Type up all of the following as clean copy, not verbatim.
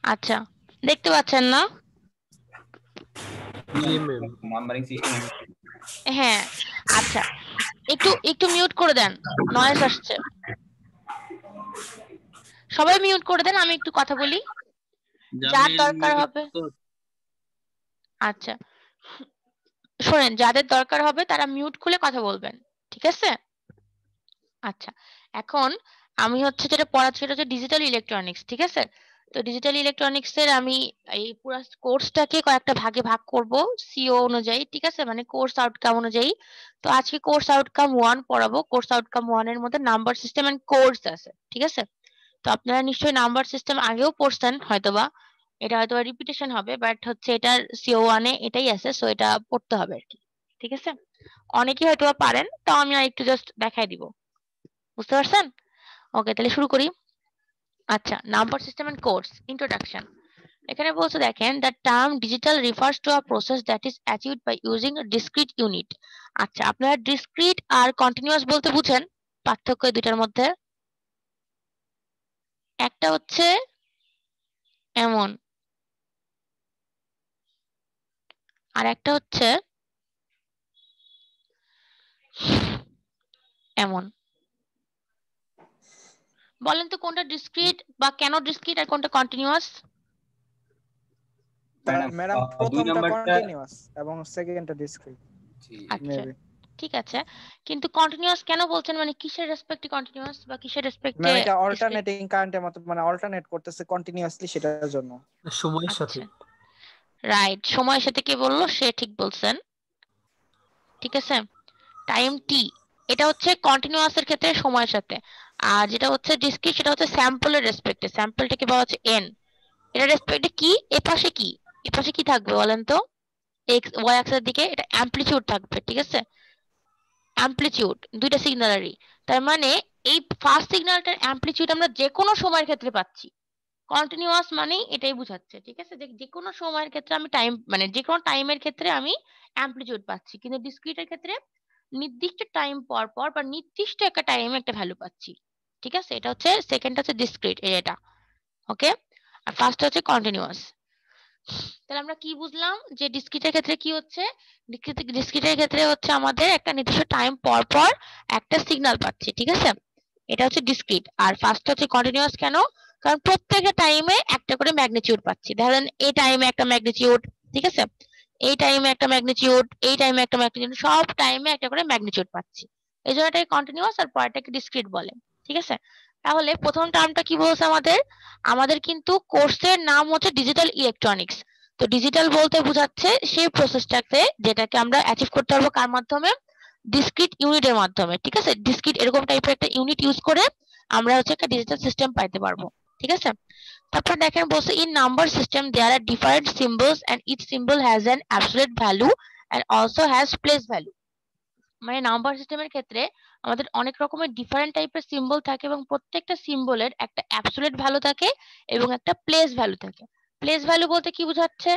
আচ্ছা, দেখতে পাচ্ছেন না? জি ম্যাম। Numbering system. হ্যাঁ, আচ্ছা, একটু একটু মিউট করে দেন, নয়েজ আসছে। সবাই মিউট করে দেন, আমি একটু কথা বলি। যার দরকার হবে, আচ্ছা শোনেন, যাদের দরকার হবে তারা মিউট খুলে কথা বলবেন, ঠিক আছে? আচ্ছা, এখন আমি হচ্ছে যেটা পড়াচ্ছি সেটা হচ্ছে ডিজিটাল ইলেকট্রনিক্স, ঠিক আছে? তো ডিজিটাল ইলেকট্রনিক্স এর আমি এই পুরো কোর্সটাকে কয়েকটা ভাগে ভাগ করব সিও অনুযায়ী, ঠিক আছে? মানে কোর্স আউটকাম অনুযায়ী। তো আজকে কোর্স আউটকাম 1 পড়াবো। কোর্স আউটকাম 1 এর মধ্যে নাম্বার সিস্টেম এন্ড কোর্স আছে, ঠিক আছে? তো আপনারা নিশ্চয়ই নাম্বার সিস্টেম আগেও পড়ছেন হয়তোবা, এটা হয়তোবা রিপিটেশন হবে, বাট হচ্ছে এটার সিও 1 এ এটাই আছে, সো এটা পড়তে হবে আর কি, ঠিক আছে? অনেকেই হয়তোবা পারেন, তাও আমি আর একটু জাস্ট দেখাই দিব, বুঝতে পারছেন? ওকে, তাহলে শুরু করি। আচ্ছা, number system and course introduction. এখানে বলছে দেখেন, the term digital refers to a process that is achieved by using discrete unit. আচ্ছা, আপনারা ডিসক্রিট আর কন্টিনিউয়াস বলতে বুঝেন পার্থক্য এই দুইটার মধ্যে? একটা হচ্ছে এমন, আর একটা হচ্ছে এমন। বলেন তো কোনটা ডিসক্রিট বা কেন ডিসক্রিট আর কোনটা কন্টিনিউয়াস? ম্যাডাম প্রথমটা কন্টিনিউয়াস এবং সেকেন্ডটা ডিসক্রিট। আচ্ছা, ঠিক আছে, কিন্তু কন্টিনিউয়াস কেন বলছেন? মানে কিসের রেসপেক্টে কন্টিনিউয়াস বা কিসের রেসপেক্টে? মানে এটা অল্টারনেটিং কারেন্টের মতো, মানে অল্টারনেট করতেছে কন্টিনিউয়াসলি, সেটার জন্য। সময়ের সাথে। রাইট, সময়ের সাথে কে বললো? সে ঠিক বলছেন, ঠিক আছে? টাইম টি, এটা হচ্ছে কন্টিনিউয়াস এর ক্ষেত্রে সময়ের সাথে, আর যেটা হচ্ছে ডিসক্রিট সেটা হচ্ছে স্যাম্পলের রেসপেক্টে। স্যাম্পলটাকে বলা হচ্ছে এন। এটা রেসপেক্টে কি, এপাশে কি, এপাশে কি থাকবে বলেন তো? এক্স ওয়াই অ্যাক্সিসের দিকে এটা অ্যামপ্লিটিউড থাকবে, ঠিক আছে? অ্যামপ্লিটিউড দুইটা সিগন্যালেরই। তার মানে এই ফার্স্ট সিগন্যালটার অ্যামপ্লিটিউড আমরা যে কোনো সময়ের ক্ষেত্রে পাচ্ছি। কন্টিনিউয়াস মানেই এটাই বোঝাচ্ছে, ঠিক আছে? যে কোনো সময়ের ক্ষেত্রে আমি টাইম, মানে যে কোনো টাইমের ক্ষেত্রে আমি অ্যামপ্লিটিউড পাচ্ছি, কিন্তু ডিসক্রিটের ক্ষেত্রে নির্দিষ্ট টাইম পর পর বা নির্দিষ্ট একটা টাইমে একটা ভ্যালু পাচ্ছি, ঠিক আছে? এটা হচ্ছে সেকেন্ড, হচ্ছে ডিসক্রিট এটা, ওকে? আর ফার্স্ট হচ্ছে কন্টিনিউয়াস। তাহলে আমরা কি বুঝলাম যে ডিসক্রিটের ক্ষেত্রে কি হচ্ছে? ডিসক্রিটের ক্ষেত্রে হচ্ছে আমাদের একটা নির্দিষ্ট টাইম পর পর একটা সিগন্যাল পাচ্ছি, ঠিক আছে? এটা হচ্ছে ডিসক্রিট। আর ফার্স্ট হচ্ছে কন্টিনিউয়াস। কেন? কারণ প্রত্যেকটা টাইমে একটা করে ম্যাগনিটিউড পাচ্ছি। ধরেন এই টাইমে একটা ম্যাগনিটিউড, ঠিক আছে? এই টাইমে একটা ম্যাগনিটিউড, এই টাইমে একটা ম্যাগনিটিউড, সব টাইমে একটা করে ম্যাগনিটিউড পাচ্ছি। এই জন্য এটাকে কন্টিনিউয়াস আর পরেরটাকে ডিসক্রিট বলে, ঠিক আছে? তাহলে প্রথম টার্মটা কি বলছে আমাদের? আমাদের কিন্তু কোর্সের নাম হচ্ছে ডিজিটাল ইলেকট্রনিক্স। তো ডিজিটাল বলতে বোঝাচ্ছে সেই প্রসেসটাকে যেটাকে আমরা অ্যাচিভ করতে পারবো কার মাধ্যমে? ডিসক্রিট ইউনিটের মাধ্যমে, ঠিক আছে? ডিসক্রিট এরকম টাইপের একটা ইউনিট ইউজ করে আমরা হচ্ছে একটা ডিজিটাল সিস্টেম পাইতে পারবো, ঠিক আছে? তারপর দেখেন বলছে, in number system there are different symbols and each symbol has an absolute value and also has place value. মানে নাম্বার সিস্টেমের ক্ষেত্রে আমাদের অনেক রকমের ডিফারেন্ট টাইপের সিম্বল থাকে এবং প্রত্যেকটা সিম্বলের একটা অ্যাবসলিউট ভ্যালু থাকে এবং একটা প্লেস ভ্যালু থাকে। প্লেস ভ্যালু বলতে কি বোঝাচ্ছে?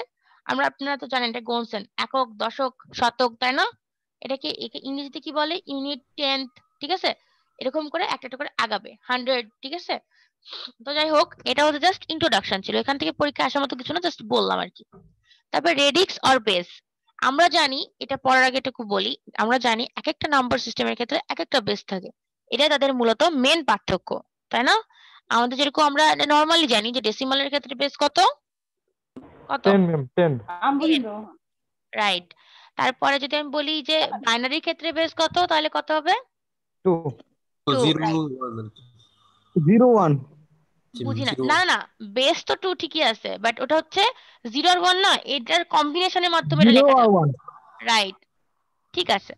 আপনারা তো জানেন, এটা গুনছেন, একক, দশক, শতক, তাই না? এটাকে একে ইংরেজিতে কি বলে? ইউনিট, টেন্থ, ঠিক আছে? এরকম করে একটা একটা করে আগাবে, 100, ঠিক আছে? তো যাই হোক, এটা হচ্ছে জাস্ট ইন্ট্রোডাকশন ছিল, এখান থেকে পরীক্ষা আসার মতো কিছু না, জাস্ট বললাম আর কি। তারপর রেডিক্স অর বেস, আমরা জানি, এটা পড়ার আগে একটু বলি, আমরা জানি এক একটা নাম্বার সিস্টেমের ক্ষেত্রে এক একটা বেস থাকে। এটা তাদের মূলত মেন পার্থক্য, তাই না? আমাদের যেরকম আমরা নরমালি জানি যে ডেসিমালের ক্ষেত্রে বেস কত? কত? 10 ম্যাম 10। রাইট। তারপরে যদি আমি বলি যে বাইনারির ক্ষেত্রে বেস কত, তাহলে কত হবে? 2 2, 0 1। বুঝি না, না না, বেস তো 2 ঠিকই আছে, বাট ওটা হচ্ছে 0 আর 1 না, এটার কম্বিনেশনের মাধ্যমে এটা 0 লেখা আর যাবে। 1। রাইট, ঠিক আছে।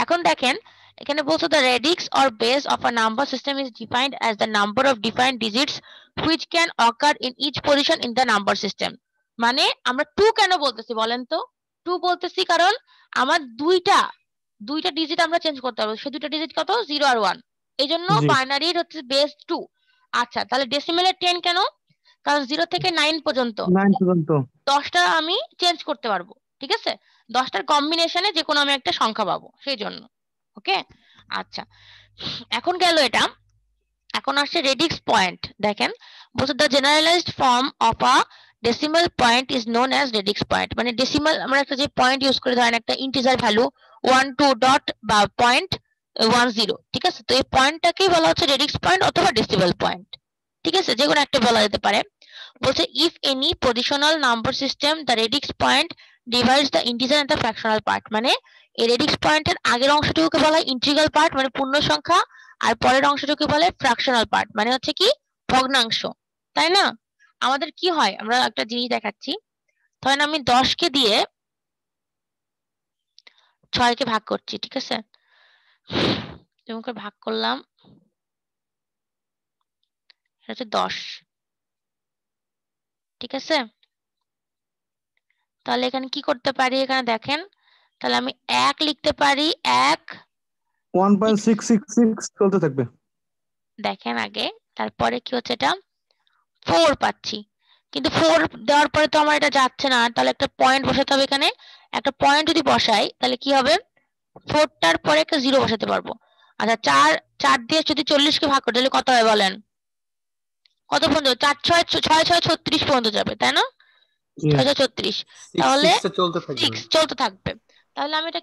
এখন দেখেন, এখানে বলছো the radix or base of a number system is defined as the number of defined digits which can occur in each position in the number system. মানে আমরা 2 কেন বলতেছি বলেন তো? 2 বলতেছি কারণ আমার দুইটা ডিজিট আমরা চেঞ্জ করতে পারবো, সেই দুইটা ডিজিট কত? 0 আর 1। এই জন্য বাইনারির হচ্ছে বেস 2। আচ্ছা, তাহলে ডেসিমেলের 10 কেন? কারণ 0 থেকে 9 পর্যন্ত 9 পর্যন্ত 10টা আমি চেঞ্জ করতে পারবো, ঠিক আছে? 10টার কম্বিনেশনে যে কোনো আমি একটা সংখ্যা পাবো, সেই জন্য। ওকে, আচ্ছা, এখন গেল এটা। এখন আসছে রেডিক্স পয়েন্ট। দেখেন, বলছে the generalized form of a decimal point is known as radix point. মানে ডেসিমাল আমরা একটা যে পয়েন্ট ইউজ করে ধরেন একটা ইন্টিজার ভ্যালু 1 2 ডট বা পয়েন্ট 10, ঠিক আছে? তো এই পয়েন্টটাকেই বলা হচ্ছে রেডিক্স পয়েন্ট অথবা ডেসিমাল পয়েন্ট, ঠিক আছে? যে কোনো একটা বলা যেতে পারে। বলছে if any positional number system the radix point divides the integer and the fractional part. মানে এই রেডিক্স পয়েন্টের আগের অংশটুকুকে বলা হয় ইন্টিগ্রাল পার্ট মানে পূর্ণ সংখ্যা, আর পরের অংশটুকুকে বলে ফ্র্যাকশনাল পার্ট মানে হচ্ছে কি ভগ্নাংশ, তাই না? আমাদের কি হয়, আমরা একটা জিনিস দেখাচ্ছি। ধরেন আমি 10 কে দিয়ে 6 কে ভাগ করছি, ঠিক আছে? এরকম করে ভাগ করলাম, এটা হচ্ছে 10, ঠিক আছে? তাহলে এখানে কি করতে পারি, এখানে দেখেন, তাহলে আমি 1 লিখতে পারি, 1 1.666 চলতে থাকবে। দেখেন আগে, তারপরে কি হচ্ছে, এটা 4 পাচ্ছি, কিন্তু 4 দেওয়ার পরে তো আমার এটা যাচ্ছে না, তাহলে একটা পয়েন্ট বসাতে হবে এখানে। একটা পয়েন্ট যদি বসাই তাহলে কি হবে, 4 টার পরে একটা 0 বসাতে পারবো। আচ্ছা 4 দিয়ে যদি 40 কে ভাগ করি তাহলে কত হয় বলেন? কত পর্যন্ত? 4 6 6 6 36 পর্যন্ত যাবে, তাই না? 6 6 36, তাহলে 6 চলতে থাকবে। 6 চলতে থাকবে। তাহলে আমি এটা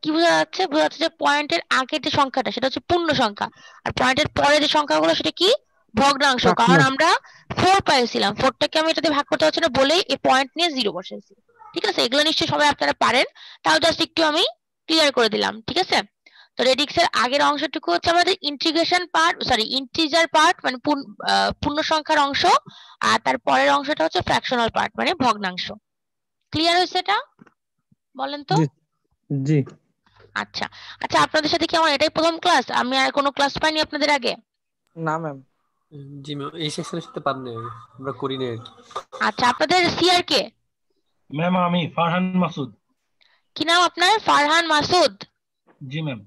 কি বোঝা যাচ্ছে? বোঝা যাচ্ছে যে পয়েন্টের আগের যে সংখ্যাটা সেটা হচ্ছে পূর্ণ সংখ্যা, আর পয়েন্টের পরে যে সংখ্যাগুলো সেটা কি ভগ্নাংশ। কারণ আমরা 4 পাইছিলাম, 4টাকে আমি এটা দিয়ে ভাগ করতে পারছি না বলেই এই পয়েন্ট নিয়ে 0 বসাইছি, ঠিক আছে? এগুলো নিশ্চয়ই সবাই আপনারা পারেন, তাও জাস্ট একটু আমি ক্লিয়ার করে দিলাম, ঠিক আছে? তো রেডিক্সের আগের অংশটুকু হচ্ছে আমাদের integration part, sorry integer part মানে পূর্ণ সংখ্যার অংশ, আর তার পরের অংশটা হচ্ছে ফ্র্যাকশনাল পার্ট মানে ভগ্নাংশ। ক্লিয়ার হয়েছে এটা? বলেন তো। জি। আচ্ছা আচ্ছা, আপনাদের সাথে কি আমার এটাই প্রথম ক্লাস? আমি আর কোনো ক্লাস পাইনি আপনাদের আগে? না ম্যাম। জি ম্যাম, এই সেকশনের সাথে পান নাই, আমরা করি না আর কি। আচ্ছা, আপনাদের সিআর কে? ম্যাম আমি ফারহান মাসুদ। কি নাম আপনার? ফারহান মাসুদ। জি ম্যাম।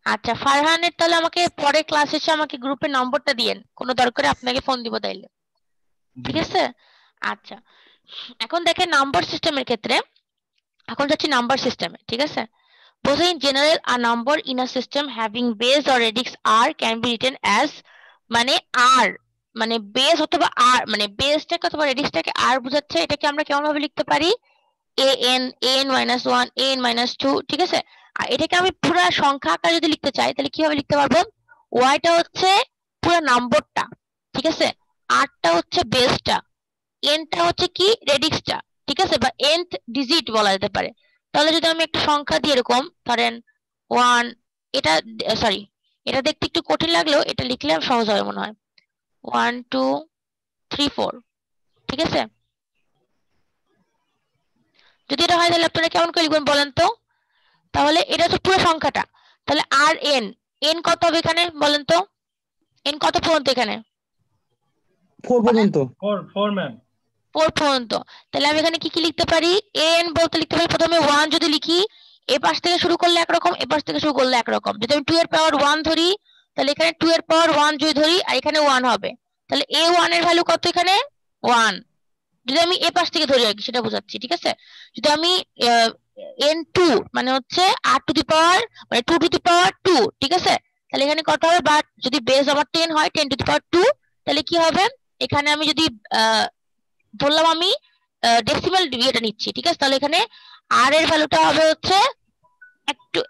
আচ্ছা, ফারহানের তাহলে আমাকে পরে ক্লাস শেষে আমাকে গ্রুপে নম্বরটা দিয়েন, কোনো দরকারে আপনাকে ফোন দিব তাইলে, ঠিক আছে? আচ্ছা, এখন দেখেন নাম্বার সিস্টেমের ক্ষেত্রে, এখন যাচ্ছি নাম্বার সিস্টেমে, ঠিক আছে? বলছে in general a number in a system having base or radix R can be written as, মানে আর মানে বেস অথবা আর মানে বেসটাকে অথবা রেডিক্সটাকে আর বোঝাচ্ছে, এটাকে আমরা কেমন ভাবে লিখতে পারি, an -1 an-2, ঠিক আছে? আর এটাকে আমি পুরো সংখ্যা আকারে যদি লিখতে চাই তাহলে কিভাবে লিখতে পারবো, ওয়াইটা হচ্ছে পুরো নাম্বারটা, ঠিক আছে? আরটা হচ্ছে বেসটা, এনটা হচ্ছে কি রেডিক্সটা, ঠিক আছে? বা nth ডিজিট বলা যেতে পারে। তাহলে যদি আমি একটা সংখ্যা দিয়ে এরকম ধরেন 1, এটা সরি এটা দেখতে একটু কঠিন লাগলেও এটা লিখলে সহজ হবে মনে হয়, 1 2 3 4, ঠিক আছে? যদি এটা হয় তাহলে আপনারা কেমন করে লিখবেন বলেন তো? তাহলে এটা হচ্ছে পুরো সংখ্যাটা, তাহলে আর এন, এন কত হবে এখানে বলেন তো? এন কত পর্যন্ত এখানে? 4 পর্যন্ত। 4 ম্যাম। 4 পর্যন্ত। তাহলে আমি এখানে কি কি লিখতে পারি? এন বলতে লিখতে পারি প্রথমে 1 যদি লিখি, এই পাশ থেকে শুরু করলে একরকম, এই পাশ থেকে শুরু করলে একরকম। যদি আমি 2 এর পাওয়ার 1 ধরি তাহলে এখানে 2 এর পাওয়ার 1 যদি ধরি আর এখানে 1 হবে, তাহলে a1 এর ভ্যালু কত এখানে 1, যদি আমি এ পাশ থেকে ধরি আর কি, সেটা বোঝাচ্ছি, ঠিক আছে? যদি আমি n2 মানে হচ্ছে r টু দি পাওয়ার মানে 2 টু দি পাওয়ার 2, ঠিক আছে? তাহলে এখানে কত হবে, বাট যদি বেস আমার 10 হয় 10 টু দি পাওয়ার 2, তাহলে কি হবে, এখানে আমি যদি ধরলাম আমি ডেসিমাল এটা নিচ্ছি, ঠিক আছে? তাহলে এখানে r এর ভ্যালুটা হবে হচ্ছে,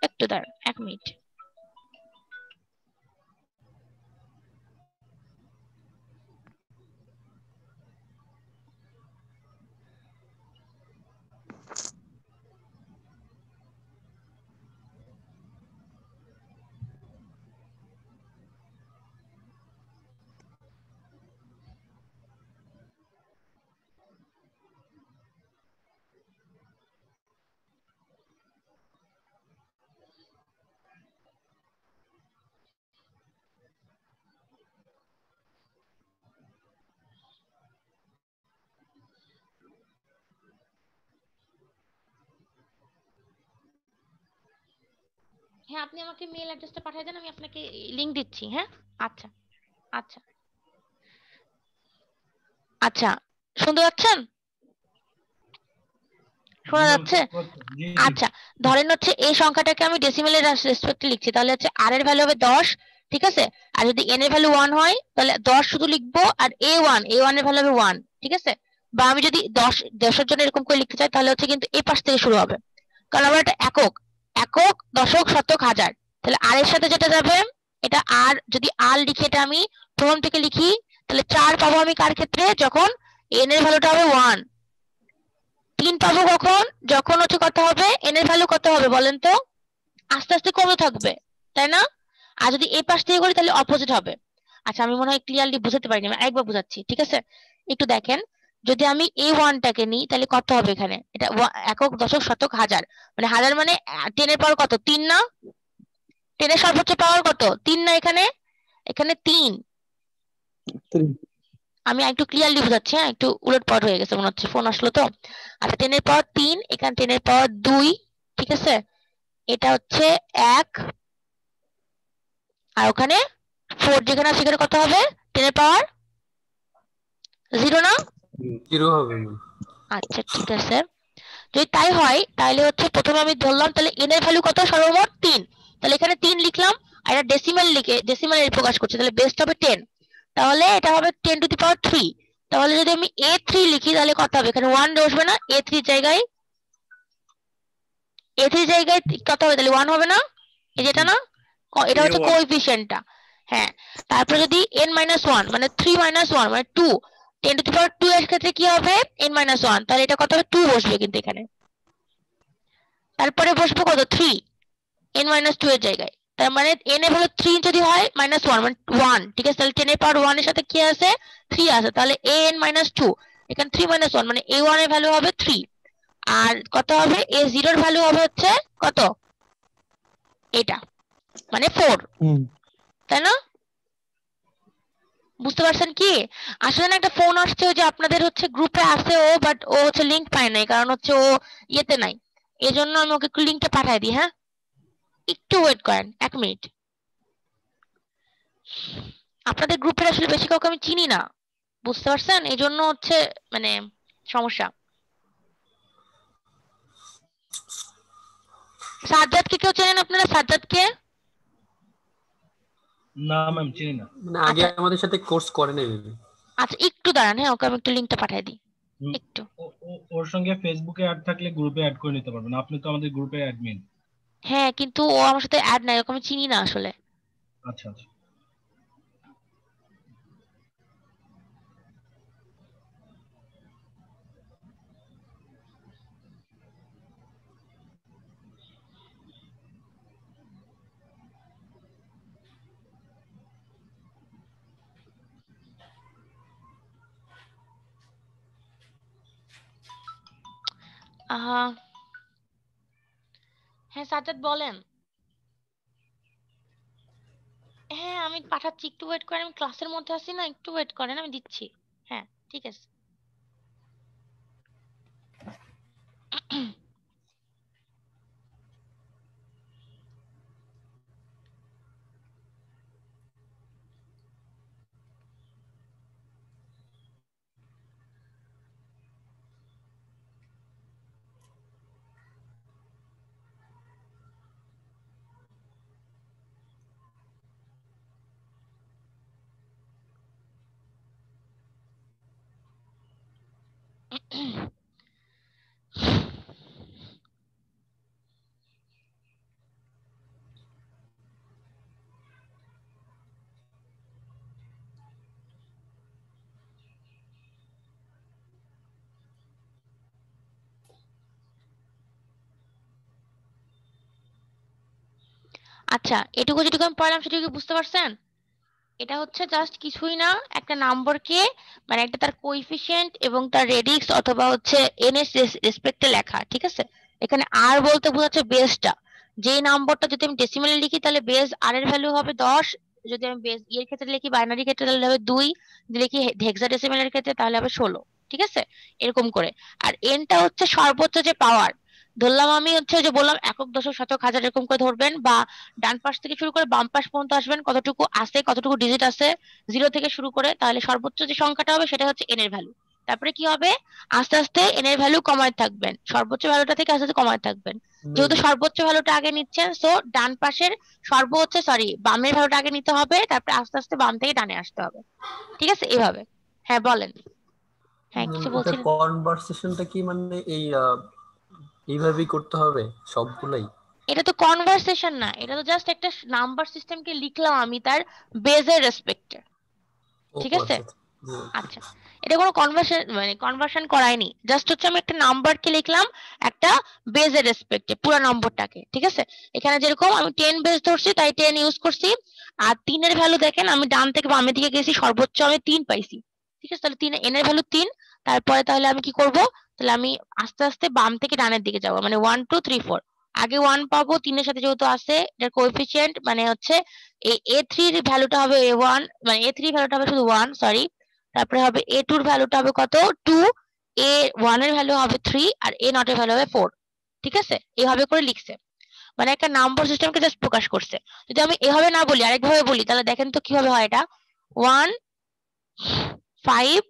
একটু দাঁড়ান 1 মিনিট। হ্যাঁ, আপনি আমাকে মেল অ্যাড্রেসটা পাঠিয়ে দেন, আমি আপনাকে লিংক দিচ্ছি। হ্যাঁ, আচ্ছা আচ্ছা আচ্ছা, শুনতে পাচ্ছেন? শোনা যাচ্ছে? জি জি। আচ্ছা, ধরেন হচ্ছে এই সংখ্যাটাকে আমি ডেসিমেলের রেসপেক্টে লিখছি, তাহলে হচ্ছে আর এর ভ্যালু হবে 10, ঠিক আছে। আর যদি n এর ভ্যালু 1 হয় তাহলে 10 শুধু লিখবো, আর a1 এর ভ্যালু হবে 1, ঠিক আছে। বা আমি যদি 10 এর জন্য এরকম করে লিখতে চাই তাহলে হচ্ছে কিন্তু এই পাশ থেকে শুরু হবে, কারণ আমার এটা একক, একক দশক শতক হাজার, তাহলে আর এর সাথে যেটা যাবে এটা আর, যদি আর লিখি এটা আমি প্রথম থেকে লিখি তাহলে 4 পাবো আমি কার ক্ষেত্রে, যখন n এর ভ্যালুটা হবে 1। 3 পাবো কখন, যখন হচ্ছে কত হবে n এর ভ্যালু কত হবে বলেন তো, আস্তে আস্তে কমে থাকবে, তাই না। আর যদি এই পাশ থেকে করি তাহলে অপোজিট হবে। আচ্ছা আমি মনে হয় ক্লিয়ারলি বুঝাতে পারিনি, আমি আরেকবার বুঝাচ্ছি, ঠিক আছে। একটু দেখেন, যদি আমি a1টাকে নিই তাহলে কত হবে এখানে, এটা একক দশক শতক হাজার, মানে হাজার মানে 10 এর পাওয়ার কত 3 না, 10 এর সর্বোচ্চ পাওয়ার কত 3 না, এখানে এখানে 3। 3 আমি একটু ক্লিয়ারলি বুঝাচ্ছি, হ্যাঁ একটু উলটপালট হয়ে গেছে মনে হচ্ছে, ফোন আসলো তো। আচ্ছা 10 এর পাওয়ার 3, এখানে 10 এর পাওয়ার 2, ঠিক আছে। এটা হচ্ছে 1, আর ওখানে 4 যেখানে আছে সেখানে কত হবে 10 এর পাওয়ার 0 না। 0 হবে না। আচ্ছা ঠিক আছে, যদি তাই হয় তাহলে হচ্ছে প্রথমে আমি ধরলাম তাহলে n এর ভ্যালু কত সর্বমোট 3, তাহলে এখানে 3 লিখলাম, আর এটা ডেসিমাল লিখে ডেসিমালে প্রকাশ করছি, তাহলে বেস্ট হবে 10, তাহলে এটা হবে 10 টু দি পাওয়ার 3। তাহলে যদি আমি a3 লিখি তাহলে কত হবে, এখানে 1 বসবে না, a3 জায়গায় কত হবে তাহলে 1 হবে না, এই যেটা না, এটা হচ্ছে A1 কোএফিশিয়েন্টটা। হ্যাঁ, তারপর যদি n - 1 মানে 3 - 1 মানে 2, 10 টু দি পাওয়ার 2 এর ক্ষেত্রে কি হবে n - 1, তাহলে এটা কত হবে 2 বসবে কিন্তু এখানে। তারপরে বসবে কত 3 n - 2 এর জায়গায়, তার মানে n এর ভ্যালু 3 যদি হয় -1 মানে 1, ঠিক আছে। তাহলে 10 এর পাওয়ার 1 এর সাথে কি আছে 3 আছে, তাহলে an - 2, এখানে 3 - 1 মানে a1 এর ভ্যালু হবে 3, আর কত হবে a0 এর ভ্যালু হবে হচ্ছে কত, এটা মানে 4, হুম তাই না। বুঝতে পারছেন কি, আসলে না একটা ফোন আসছে, ওই যে আপনাদের হচ্ছে গ্রুপে আছে ও, বাট ও হচ্ছে লিংক পায় নাই, কারণ হচ্ছে ও ইয়েতে নাই, এজন্য আমি ওকে লিংকটা পাঠাই দিই। হ্যাঁ একটু ওয়েট করেন 1 মিনিট। আপনাদের গ্রুপের আসলে বেশি কাউকে আমি চিনি না, বুঝতে পারছেন, এই জন্য হচ্ছে মানে সমস্যা। সাজ্জাদকে কেউ চেনেন আপনারা, সাজ্জাদকে? না ম্যাম চিনি না। মানে আগে আচ্ছা আমাদের সাথে কোর্স করে নাই। আচ্ছা একটু দাঁড়ান, হ্যাঁ ওকে আমি একটু লিংকটা পাঠাই দিই হুম, একটু। ওর সঙ্গে ফেসবুকে অ্যাড থাকলে গ্রুপে অ্যাড করে নিতে পারবেন, আপনি তো আমাদের গ্রুপে অ্যাডমিন। হ্যাঁ কিন্তু ও আমার সাথে অ্যাড নাই, ওকে আমি চিনি না আসলে। আচ্ছা আচ্ছা। আহা, হ্যাঁ সাজ্জাদ বলেন। হ্যাঁ আমি পাঠাচ্ছি, একটু ওয়েট করেন, আমি ক্লাসের মধ্যে আছি না, একটু ওয়েট করেন আমি দিচ্ছি। হ্যাঁ ঠিক আছে। আচ্ছা এটুকু যেটুকু আমি পড়লাম সেটুকু কি বুঝতে পারছেন? এটা হচ্ছে জাস্ট কিছুই না, একটা নাম্বারকে মানে একটা তার কোএফিসিয়েন্ট এবং তার রেডিক্স অথবা হচ্ছে এন এর রেসপেক্টে লেখা, ঠিক আছে। এখানে আর বলতে বোঝাচ্ছে বেসটা, যে নাম্বারটা যদি আমি ডেসিমালে লিখি তাহলে বেস আর এর ভ্যালু হবে 10, যদি আমি বেস এর ক্ষেত্রে লিখি বাইনারি ক্ষেত্রে তাহলে হবে 2, যদি লিখি হেক্সাডেসিমালের ক্ষেত্রে তাহলে হবে 16, ঠিক আছে এরকম করে। আর এনটা হচ্ছে সর্বোচ্চ যে পাওয়ার, ধরলাম আমি হচ্ছে ওই যে বললাম একক দশক শতক হাজার এরকম করে ধরবেন, বা ডান পাশ থেকে শুরু করে বাম পাশ পর্যন্ত আসবেন, কতটুকু আছে কতটুকু ডিজিট আছে 0 থেকে শুরু করে, তাহলে সর্বোচ্চ যে সংখ্যাটা হবে সেটা হচ্ছে n এর ভ্যালু, তারপরে কি হবে, আস্তে আস্তে n এর ভ্যালু কমাতে থাকবেন, সর্বোচ্চ ভ্যালুটা থেকে আস্তে আস্তে কমাতে থাকবেন। যেহেতু সর্বোচ্চ ভ্যালুটা আগে নিচ্ছেন, সো ডান পাশের বামের ভ্যালুটা আগে নিতে হবে, তারপরে আস্তে আস্তে বাম থেকে ডানে আসতে হবে। ঠিক আছে, এইভাবে। হ্যাঁ বলেন। হ্যাঁ কিছু এটা বলছিলেন? কনভারসেশনটা কি মানে এইভাবেই করতে হবে সবগুলাই? এটা তো কনভারসেশন না, এটা তো জাস্ট একটা নাম্বার সিস্টেমকে লিখলাম আমি তার বেজের রেসপেক্টে। ও ঠিক আচ্ছা আছে? আচ্ছা। জি, আচ্ছা, এটা কোনো কনভার্সন করায়নি, জাস্ট হচ্ছে আমি একটা নাম্বারকে লিখলাম একটা বেজের রেসপেক্টে, পুরো নম্বরটাকে। ঠিক আছে, এখানে যেরকম আমি 10 বেস ধরছি তাই 10 ইউজ করছি। আর 3 এর ভ্যালু দেখেন, আমি ডান থেকে বামে দিকে গেছি, সর্বোচ্চ আমি 3 পাইছি। ঠিক আছে, তাহলে 3 n এর ভ্যালু 3। তারপরে তাহলে আমি কি করব, তাহলে আমি আস্তে আস্তে বাম থেকে ডানের দিকে যাব, মানে 1 2 3 4। আগে 1 পাবো, 3 এর সাথে যেহেতু আছে, এটার কোএফিসিয়েন্ট মানে হচ্ছে এই a3 এর ভ্যালুটা হবে a1, মানে a3 ভ্যালুটা হবে শুধু 1, সরি। তারপরে হবে a2 এর ভ্যালুটা হবে কত, 2। a1 এর ভ্যালু হবে 3, আর a0 এর ভ্যালু হবে 4। ঠিক আছে, এইভাবে করে লিখছে, মানে একটা নাম্বার সিস্টেমকে জাস্ট প্রকাশ করছে। যদি আমি এভাবে না বলি, আরেকভাবে বলি, তাহলে দেখেন তো কিভাবে হয় এটা। 1 5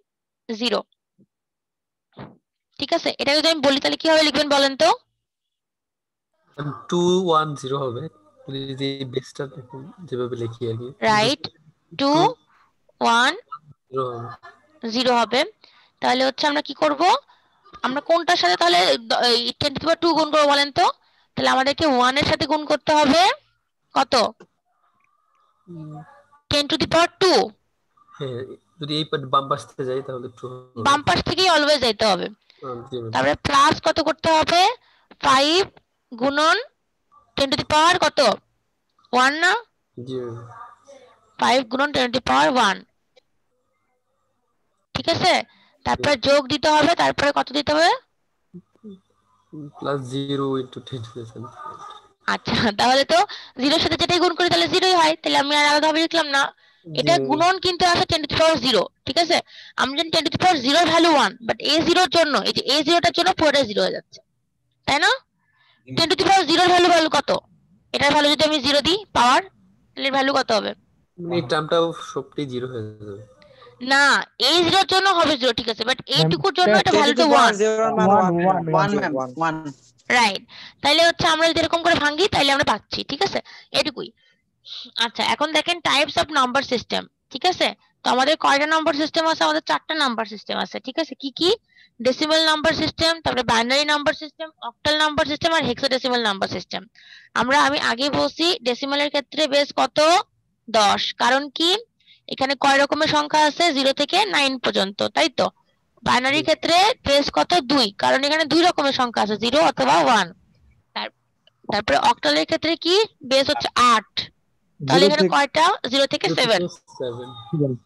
0। ঠিক আছে, এটা যদি আমি বলি তাহলে কিভাবে লিখবেন বলেন তো? 2 1 0 হবে যদি বেসটা যেভাবে লিখি আর কি। রাইট, 2 1 0 0 হবে। তাহলে হচ্ছে আমরা কি করব, আমরা কোনটার সাথে তাহলে 10 টু দি পাওয়ার 2 গুণ করবো বলেন তো? তাহলে আমাদেরকে 1 এর সাথে গুণ করতে হবে কত, 10 টু দি পাওয়ার 2। হ্যাঁ, যদি এই বাম পাশ থেকে যাই তাহলে 2 হবে। বাম পাশ থেকেই অলওয়েজ যাইতে হবে। জি ম্যাম। তারপরে প্লাস কত করতে হবে, 5 গুণন 10 টু দি পাওয়ার কত, 1 না? জি ম্যাম। 5 গুণন 10 টু দি পাওয়ার 1। ঠিক আছে, তারপরে যোগ দিতে হবে, তারপরে কত দিতে হবে? প্লাস 0 ইনটু 10 টু দি পাওয়ার। আচ্ছা, তাহলে তো 0 এর সাথে যেটাই গুণ করি তাহলে 0ই হয়, তাহলে আমি আর আলাদাভাবে লিখলাম না। এটা গুণন কিন্তু আছে 10 টু দি পাওয়ার 0। ঠিক আছে, আমি জানি 10 টু দি পাওয়ার 0 এর ভ্যালু 1, বাট a0 এর জন্য, এই যে a0 টার জন্য পুরোটা 0 হয়ে যাচ্ছে, তাই না? 10 টু দি পাওয়ার 0 এর ভ্যালু কত, এটার ভ্যালু যদি আমি 0 দিই পাওয়ার, তাহলে এর ভ্যালু কত হবে? মানে এই টার্মটাও সবটাই 0 হয়ে যাবে। না, a0 এর জন্য হবে 0, ঠিক আছে, বাট এইটুকুর জন্য এটা 10 to ভ্যালুটা the power 1। 0 এর মান 1 ম্যাম 1। রাইট, তাইলে হচ্ছে আমরা যদি এরকম করে ভাঙি তাইলে আমরা পাচ্ছি। ঠিক আছে, এটুকুই। আচ্ছা, এখন দেখেন টাইপস অফ নাম্বার সিস্টেম। ঠিক আছে, তো আমাদের কয়টা নাম্বার সিস্টেম আছে? আমাদের 4টা নাম্বার সিস্টেম আছে। ঠিক আছে, কি কি? ডেসিমাল নাম্বার সিস্টেম, তারপরে binary number system, octal number system, আর হেক্সাডেসিমাল নাম্বার সিস্টেম। আমি আগে বলছি ডেসিমালের ক্ষেত্রে বেস কত, 10। কারণ কি, এখানে কয় রকমের সংখ্যা আছে, 0 থেকে 9 পর্যন্ত, তাই তো? বাইনারির ক্ষেত্রে বেস কত, 2, কারণ এখানে 2 রকমের সংখ্যা আছে, 0 অথবা 1। তারপরে অক্টালের ক্ষেত্রে কি, বেস হচ্ছে 8, তাহলে এখানে কয়টা, 0 থেকে 7। 7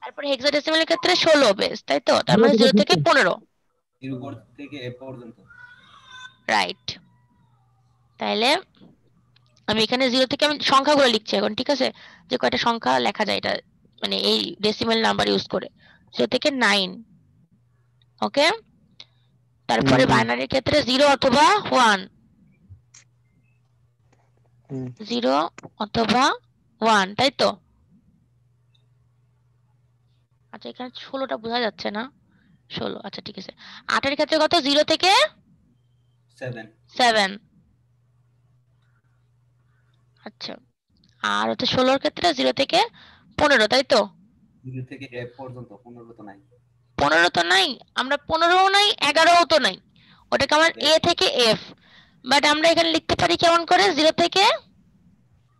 তারপরে হেক্সাডেসিমালের ক্ষেত্রে 16 বেস, তাই তো? তার মানে 0 থেকে 15। রাইট, তাইলে আমি এখানে 0 থেকে আমি সংখ্যাগুলো লিখছি এখন। ঠিক আছে, যে কয়টা সংখ্যা লেখা যায় এটা, মানে এই ডেসিমাল নাম্বার ইউজ করে, 0 থেকে 9। ওকে, তারপরে বাইনারির ক্ষেত্রে 0 অথবা 1, 0 অথবা 1, তাই তো? আচ্ছা, এখানে 16টা বোঝা যাচ্ছে না, 16, আচ্ছা ঠিক আছে। 8 এর ক্ষেত্রে কত, 0 থেকে 7। আচ্ছা, আর হচ্ছে 16 এর ক্ষেত্রে 0 থেকে 15, তাই তো? 15 তো নাই, আমরা 15ও নাই, 11ও তো নাই, ওটাকে আমার A থেকে F। বাট আমরা এখানে লিখতে পারি কেমন করে, 0 থেকে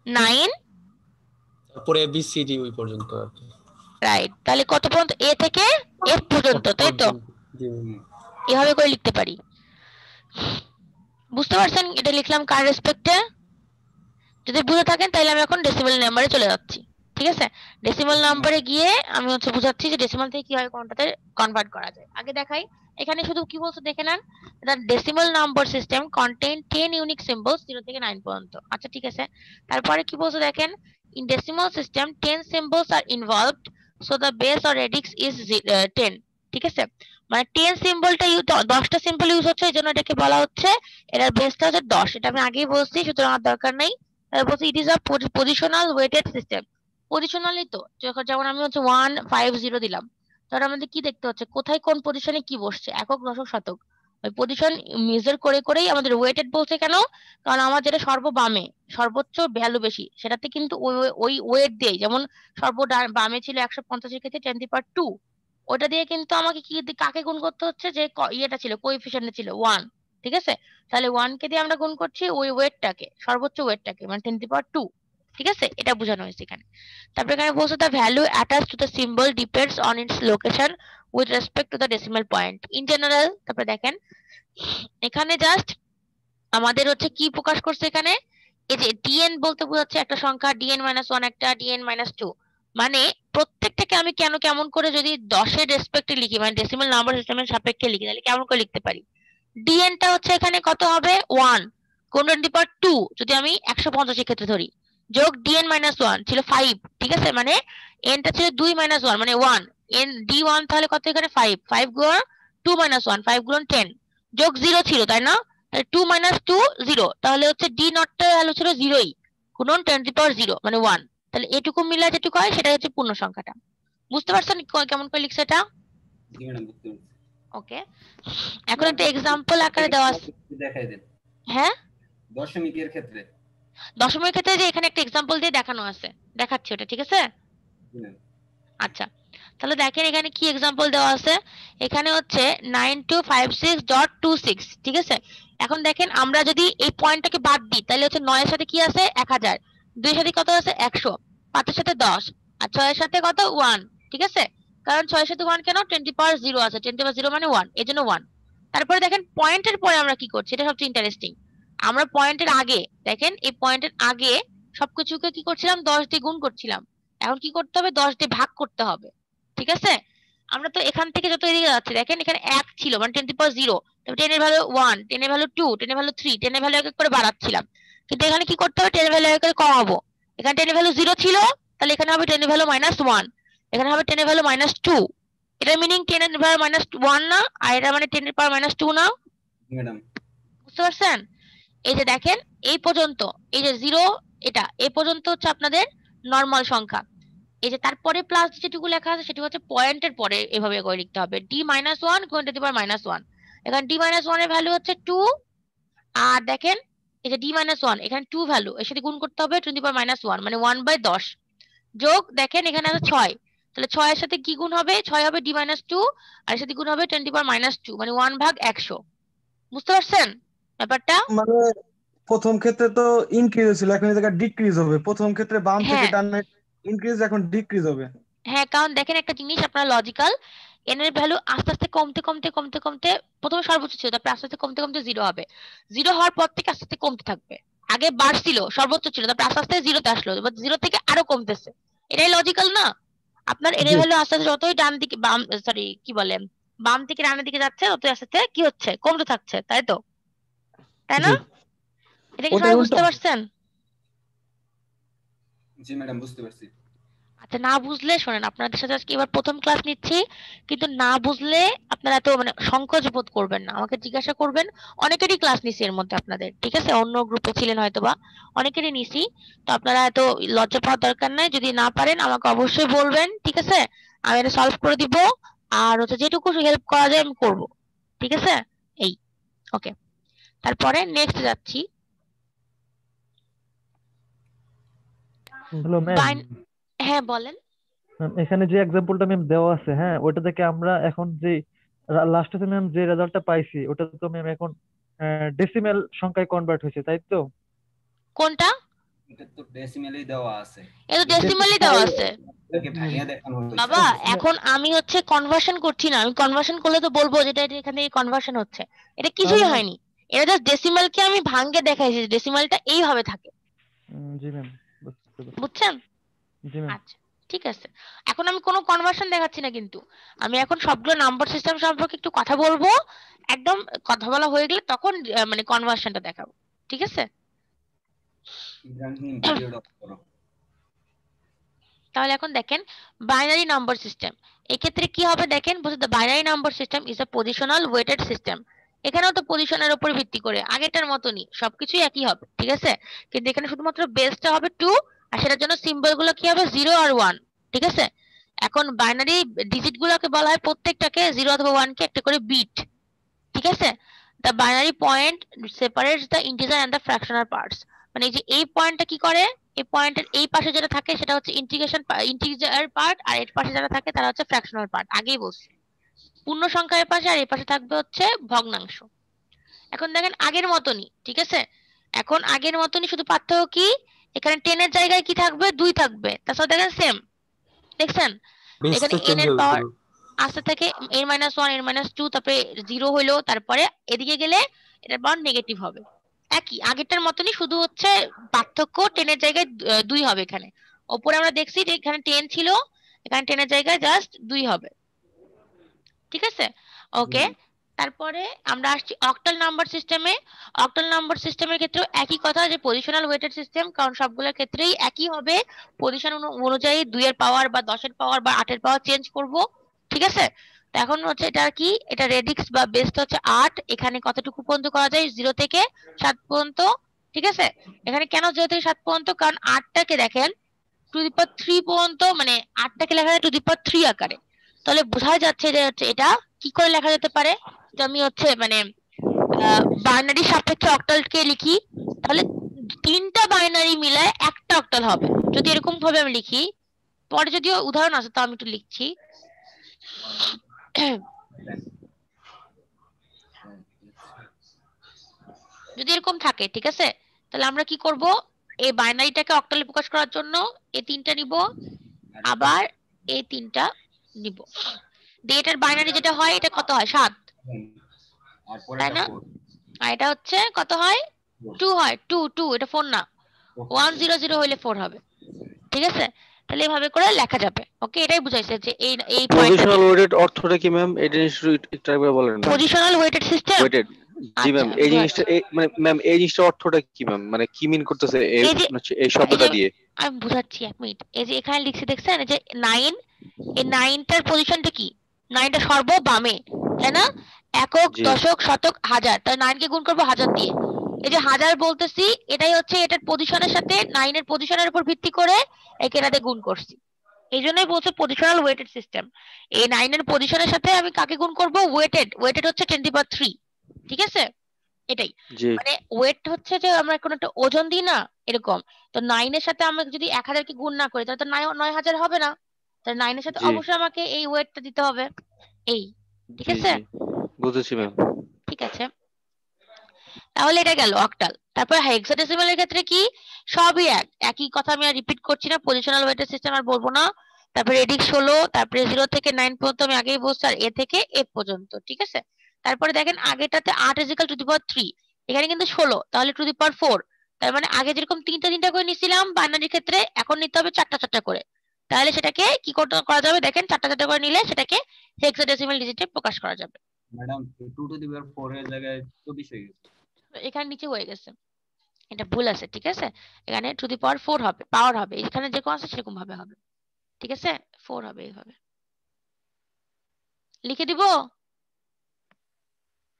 9। তারপরে ABCD ওই পর্যন্ত আর কি। রাইট, তাহলে কত পর্যন্ত, A থেকে F পর্যন্ত, তাই তো? জি ম্যাম। এভাবে করে লিখতে পারি। বুঝতে পারছেন এটা লিখলাম কার রেসপেক্টে? যদি বুঝে থাকেন তাহলে আমি এখন ডেসিমাল নাম্বারে চলে যাচ্ছি। ঠিক আছে, ডেসিমাল নাম্বারে গিয়ে আমি হচ্ছে বুঝাচ্ছি যে ডেসিমাল থেকে কিভাবে কোনটাতে কনভার্ট করা যায়। আগে দেখাই, এখানে শুধু কি বলছে দেখে নেন, the decimal number system contain 10 unique symbols 0 থেকে 9 পর্যন্ত। আচ্ছা ঠিক আছে, তারপরে কি বলছে দেখেন, in decimal system 10 symbols are involved, so the base or radix is 10। ঠিক আছে, মানে 10 সিম্বলটা 10টা সিম্বল ইউজ হচ্ছে, এই জন্য এটাকে বলা হচ্ছে, এটার বেসটা হচ্ছে 10। এটা আমি আগেই বলছি, সুতরাং আর দরকার নেই। বলছি it is a positional weighted system. Positionally তো যেমন আমি হচ্ছে 1 5 0 দিলাম, তাহলে আমাদের কি দেখতে হচ্ছে, কোথায় কোন পজিশনে কি বসছে, একক দশক শতক, ওই পজিশন মেজার করে করেই আমাদের ওয়েটেড বলছে। কেন? কারণ আমার যেটা বামে সর্বোচ্চ ভ্যালু বেশি, সেটাতে কিন্তু ওই ওয়েট দিয়ে, যেমন বামে ছিল 150 এর ক্ষেত্রে 10^2, ওটা দিয়ে কিন্তু আমাকে কাকে গুণ করতে হচ্ছে, যে ইয়েটা ছিল কোএফিসিয়েন্ট ছিল 1, ঠিক আছে? তাহলে 1 কে দিয়ে আমরা গুণ করছি ওই ওয়েটটাকে, সর্বোচ্চ ওয়েটটাকে, মানে 10^2, ঠিক আছে? এটা বোঝানো হয়েছে এখানে। তারপরে এখানে বলছে the value attach to the symbol depends on it's location with respect to the decimal point in general. তারপরে দেখেন এখানে জাস্ট আমাদের হচ্ছে কি প্রকাশ করছে এখানে, এই যে dn বলতে বোঝাচ্ছে একটা সংখ্যা, dn-1 একটা, dn-2, মানে প্রত্যেকটাকে আমি কেন কেমন করে যদি 10 এর রেসপেক্টে লিখি, মানে ডেসিমাল নাম্বার সিস্টেমের সাপেক্ষে লিখি, তাহলে কেমন করে লিখতে পারি? dn টা হচ্ছে এখানে কত হবে, 1 গুণ 10^2 যদি আমি 150 এর ক্ষেত্রে ধরি, যোগ dn-1 ছিল 5, ঠিক আছে? মানে n টা ছিল 2 - 1 মানে 1, n d1 তাহলে কত এখানে 5, 5 গুণ 2 - 1, 5 গুণ 10, যোগ 0 ছিল তাই না? 2 - 2 0, তাহলে হচ্ছে d নট এর ভ্যালু ছিল 0ই, গুণন 10^0 মানে 1। তাহলে এটুকু মিলা যেটুকু হয় সেটা হচ্ছে পূর্ণ সংখ্যাটা। বুঝতে পারছেন কেমন করে লিখছে এটা? জি ম্যাডাম, বুঝতে পেরেছি। ওকে, এখন একটা এক্সাম্পল আকারে দেওয়া আছে। দেখাই দেন হ্যাঁ, দশমিকের ক্ষেত্রে। দশমিকের ক্ষেত্রে যে এখানে একটা এক্সাম্পল দিয়ে দেখানো আছে, দেখাচ্ছি ওটা, ঠিক আছে? জি ম্যাম। আচ্ছা, তাহলে দেখেন এখানে কি এক্সাম্পল দেওয়া আছে। এখানে হচ্ছে 9256.26, ঠিক আছে? এখন দেখেন আমরা যদি এই পয়েন্টটাকে বাদ দিই, তাহলে হচ্ছে 9 এর সাথে কি আছে 1000, 2 এর সাথে কত আছে 100, 5 এর সাথে 10, আর 6 এর সাথে কত 1, ঠিক আছে? কারণ 6 এর সাথে 1 কেন, 10^0 আছে, 10^0 মানে 1, এজন্য 1। তারপরে দেখেন পয়েন্টের পরে আমরা কি করছি, এটা সবচেয়ে ইন্টারেস্টিং। আমরা পয়েন্টের আগে, দেখেন এই পয়েন্টের আগে সবকিছুকে কি করছিলাম, 10 দিয়ে গুণ করছিলাম। এখন কি করতে হবে, 10 দিয়ে ভাগ করতে হবে, ঠিক আছে? আমরা তো এখান থেকে যত এদিকে যাচ্ছি, দেখেন এখানে 1 ছিল মানে 10^0, তারপর 10 এর ভ্যালু 1, 10 এর ভ্যালু 2, 10 এর ভ্যালু 3, 10 এর ভ্যালু এক এক করে বাড়াচ্ছিলাম। কিন্তু এখানে কি করতে হবে, 10 এর ভ্যালু এক এক করে কমাবো। এখানে 10 এর ভ্যালু 0 ছিল, তাহলে এখানে হবে 10 এর ভ্যালু -1, এখানে হবে 10 এর ভ্যালু -2। এটার মিনিং 10 এর ভ্যালু -1 না, আর এটা মানে 10 এর পাওয়ার -2 না। জি ম্যাডাম। বুঝতে পারছেন? এই যে দেখেন এই পর্যন্ত, এই যে 0, এটা এই পর্যন্ত হচ্ছে আপনাদের নরমাল সংখ্যা। এই যে তারপরে প্লাস যেটুকু লেখা আছে সেটা হচ্ছে পয়েন্টের পরে এভাবে করে লিখতে হবে, d-1 গুণ টু দি পাওয়ার -1। এখানে d-1 এর ভ্যালু হচ্ছে 2, আর দেখেন এই যে d-1 এখানে 2 ভ্যালু, এর সাথে গুণ করতে হবে টু দি পাওয়ার -1 মানে 1/10, যোগ দেখেন এখানে আছে 6, তাহলে 6 এর সাথে কি গুণ হবে, 6 হবে d-2, আর এর সাথে গুণ হবে 10 টু দি পাওয়ার -2 মানে 1/100। বুঝতে পারছেন ব্যাপারটা? মানে প্রথম ক্ষেত্রে তো ইনক্রিজ ছিল, এখন এই জায়গায় ডিক্রিজ হবে। প্রথম ক্ষেত্রে বাম থেকে হ্যাঁ ডানে ইনক্রিজ, এখন ডিক্রিজ হবে। হ্যাঁ, কারণ দেখেন একটা জিনিস আপনার লজিক্যাল, এন এর ভ্যালু আস্তে আস্তে কমতে কমতে কমতে কমতে প্রথমে সর্বোচ্চ ছিল, তারপরে আস্তে আস্তে কমতে কমতে 0 হবে, 0 হওয়ার পর থেকে আস্তে আস্তে কমতে থাকবে। আগে বাড়ছিল, সর্বোচ্চ ছিল, তারপর আস্তে আস্তে 0 তে আসলো, এবার 0 থেকে আরো কমতেছে। এটাই লজিক্যাল না? আপনার এন এর জি ভ্যালু আস্তে আস্তে যতই ডান দিকে সরি কি বলে, বাম থেকে ডানের দিকে যাচ্ছে, ততই আস্তে আস্তে কি হচ্ছে, কমতে থাকছে, তাই তো? তাই না? জি, এটা কি ওটাই সবাই উল্টো। বুঝতে পারছেন? জি ম্যাডাম, বুঝতে পারছি। আচ্ছা, না বুঝলে শোনেন, আপনাদের সাথে আজকে এবার প্রথম ক্লাস নিচ্ছি, কিন্তু না বুঝলে আপনারা এত মানে সংকোচ বোধ করবেন না, আমাকে জিজ্ঞাসা করবেন। অনেকেরই ক্লাস নিছি এর মধ্যে আপনাদের, ঠিক আছে? অন্য গ্রুপে ছিলেন হয়তোবা, অনেকেরই নিছি। তো আপনারা এত লজ্জা পাওয়ার দরকার নাই, যদি না পারেন আমাকে অবশ্যই বলবেন, ঠিক আছে? আমি এটা সলভ করে দিব, আর হচ্ছে যেটুকু হেল্প করা যায় আমি করব, ঠিক আছে? এই, ওকে, তারপরে নেক্সট যাচ্ছি। হ্যালো ম্যাম, হ্যাঁ বলেন। এখানে যে এক্সাম্পলটা ম্যাম দেওয়া আছে, হ্যাঁ ওটা থেকে আমরা এখন যে লাস্টে ম্যাম যে রেজাল্টটা পাইছি ওটা তো ম্যাম এখন ডেসিমেল সংখ্যায় কনভার্ট হয়েছে, তাই তো? কোনটা? এটা তো ডেসিমেলেই দেওয়া আছে। এটা ডেসিমালি দেওয়া আছে এটাকে ভাঙিয়ে দেখানো হয়েছে। বাবা। এখন আমি হচ্ছে কনভার্সন করছি না, আমি কনভার্সন করলে তো বলবো যেটা এটা এখান থেকে কনভার্সন হচ্ছে। এটা কিছুই তাহলে হয়নি, এটা জাস্ট ডেসিমালকে আমি ভাঙ্গে দেখাইছি, ডেসিমালটা এইভাবে থাকে। জি ম্যাম, বুঝতে পারছি। বুঝছেন? জি ম্যাম। আচ্ছা, ঠিক আছে। এখন আমি কোনো কনভার্সন দেখাচ্ছি না, কিন্তু আমি এখন সবগুলো নাম্বার সিস্টেম সম্পর্কে একটু কথা বলবো। একদম কথা বলা হয়ে গেলে তখন মানে কনভার্সনটা দেখাবো, ঠিক আছে? ইব্রাহিম, ভিডিওটা অফ করো। তাহলে এখন দেখেন বাইনারি নাম্বার সিস্টেম, এক্ষেত্রে কি হবে দেখেন, বলছে the binary number system is a positional weighted system. এখানেও তো পজিশনের উপর ভিত্তি করে আগেরটার মতনই সবকিছুই একই হবে, ঠিক আছে? কিন্তু এখানে শুধুমাত্র বেসটা হবে 2, আর সেটার জন্য সিম্বল গুলো কি হবে 0 আর 1, ঠিক আছে? এখন বাইনারি ডিজিট গুলোকে বলা হয় প্রত্যেকটাকে 0 অথবা 1 কে একটা করে বিট, ঠিক আছে? The binary point separates the integer and the fractional parts. মানে এই যে এই পয়েন্টটা কি করে, এই পয়েন্টের এই পাশে যেটা থাকে সেটা হচ্ছে ইন্টিজার পার্ট, আর এর পাশে যেটা থাকে তারা হচ্ছে ফ্র্যাকশনাল পার্ট। আগেই বলছি পূর্ণ সংখ্যার পাশে, আর এই পাশে থাকবে হচ্ছে ভগ্নাংশ। এখন দেখেন আগের মতনই, ঠিক আছে? এখন আগের মতনই, শুধু পার্থক্য কি, এখানে 10 এর জায়গায় কি থাকবে, 2 থাকবে। তাছাড়া দেখেন সেম, দেখছেন এখানে বেসটা n চেঞ্জ এর হবে পাওয়ার শুধু। আসতে থেকে n-1 n-2, তারপরে 0 হইলো, তারপরে এদিকে গেলে এটার পাওয়ার নেগেটিভ হবে। একই আগেরটার মতনই, শুধু হচ্ছে পার্থক্য 10 এর জায়গায় 2 হবে। এখানে ওপরে আমরা দেখছি যে এখানে 10 ছিল, এখানে 10 এর জায়গায় জাস্ট 2 হবে, ঠিক আছে? ওকে, তারপরে আমরা আসছি অক্টাল নাম্বার সিস্টেমে। অক্টাল নাম্বার সিস্টেমের ক্ষেত্রেও একই কথা, যে পজিশনাল ওয়েটেড সিস্টেম, কারণ সবগুলোর ক্ষেত্রেই একই হবে। পজিশন অনুযায়ী 2 এর পাওয়ার বা 10 এর পাওয়ার বা 8 এর পাওয়ার চেঞ্জ করব, ঠিক আছে? তো এখন হচ্ছে এটা কি, এটা রেডিক্স বা বেসটা হচ্ছে 8। এখানে কতটুকু পর্যন্ত করা যায়, 0 থেকে 7 পর্যন্ত, ঠিক আছে? এখানে কেন 0 থেকে 7 পর্যন্ত, কারণ 8টাকে দেখেন টু দি পাওয়ার 3 পর্যন্ত, মানে 8টাকে লেখা যায় টু দি পাওয়ার 3 আকারে। তাহলে বোঝা যাচ্ছে যে হচ্ছে এটা কি করে লেখা যেতে পারে, যে আমি হচ্ছে মানে বাইনারি সাপেক্ষে অক্টালকে লিখি, তাহলে 3টা বাইনারি মিলায় একটা অক্টাল হবে। যদি এরকম ভাবে আমি লিখি, পরে যদিও উদাহরণ আছে, তো আমি একটু লিখছি। যদি এরকম থাকে, ঠিক আছে, তাহলে আমরা কি করব, এই বাইনারিটাকে অক্টালে প্রকাশ করার জন্য এই 3টা নিব, আবার এই 3টা নিব। দিয়ে এটার বাইনারি যেটা হয়, এটা কত হয়, 7, আর তাই পরেরটা না? 4 আর এটা হচ্ছে কত হয়, 2 হয়। 2 এটা 4 না, 100 হইলে 4 হবে, ঠিক আছে? তাহলে এভাবে করে লেখা যাবে। ওকে, এটাই বুঝাইছে যে এই এই পয়েন্টটা পজিশনাল দিয়ে ওয়েটেড অর্থটা কি ম্যাম? এটা একটু একবার বলেন ma'am. Positional weighted system. Weighted, জি আচ্ছা ম্যাম। এই জিনিসটা বুঝাচ্ছি। মানে ম্যাম এই জিনিসটার অর্থটা কি ম্যাম? মানে কি মিন করতেছে এই এই যে এই এই শব্দটা যে দিয়ে? আমি বুঝাচ্ছি, 1 মিনিট। এই যে এখানে লিখছি দেখছেন, এই যে 9, এই 9টার পজিশনটা কি, 9টা সর্ব বামে, তাই না? একক, জি দশক, শতক, হাজার, তাই 9 কে গুণ করবো 1000 দিয়ে। এই যে 1000 বলতেছি, এটাই হচ্ছে এটার পজিশনের সাথে 9 এর পজিশনের উপর ভিত্তি করে একে এটাতে গুণ করছি। এই জন্যই বলছে পজিশনাল ওয়েটেড সিস্টেম। এই 9 এর পজিশনের সাথে আমি কাকে গুণ করব, ওয়েটেড। ওয়েটেড হচ্ছে 10^3, ঠিক আছে? এটাই জি মানে ওয়েট হচ্ছে যে আমরা কোনো একটা ওজন দিই না, এরকম। তো 9 এর সাথে আমরা যদি 1000 কে গুণ না করি, তাহলে তো 9000 হবে না। তাহলে 9 এর সাথে জি অবশ্যই আমাকে এই ওয়েটটা দিতে হবে, এই, ঠিক জি আছে? জি বুঝেছি ম্যাম। ঠিক আছে, তাহলে এটা গেল অক্টাল। তারপর হেক্সাডেসিমালের ক্ষেত্রে কি, সবই একই কথা, আমি আর রিপিট করছি না। পজিশনাল ওয়েটেড সিস্টেম আর বলবো না। তারপরে রেডিক্স 16, তারপরে 0 থেকে 9 পর্যন্ত আমি আগেই বলছি, আর এ থেকে এ পর্যন্ত, ঠিক আছে? তারপরে দেখেন আগেটাতে 8 টু দি পাওয়ার 3, এখানে কিন্তু 16, তাহলে টু দি পাওয়ার 4। তার মানে আগে যেরকম 3টা করে নিছিলাম বাইনারির ক্ষেত্রে, এখন নিতে হবে 4টা করে। তাহলে সেটাকে কি করা যাবে, দেখেন 4টা করে নিলে সেটাকে হেক্সাডেসিমাল ডিজিটে প্রকাশ করা যাবে। ম্যাডাম 2 টু দি পাওয়ার 4 এর জায়গায় 24 হয়ে গেছে। এখানে নিচে হয়ে গেছে, এটা ভুল আছে, ঠিক আছে? এখানে টু দি পাওয়ার 4 হবে, পাওয়ার হবে, এখানে যেরকম আছে সেরকম ভাবে হবে, ঠিক আছে? 4 হবে, এইভাবে লিখে দিব।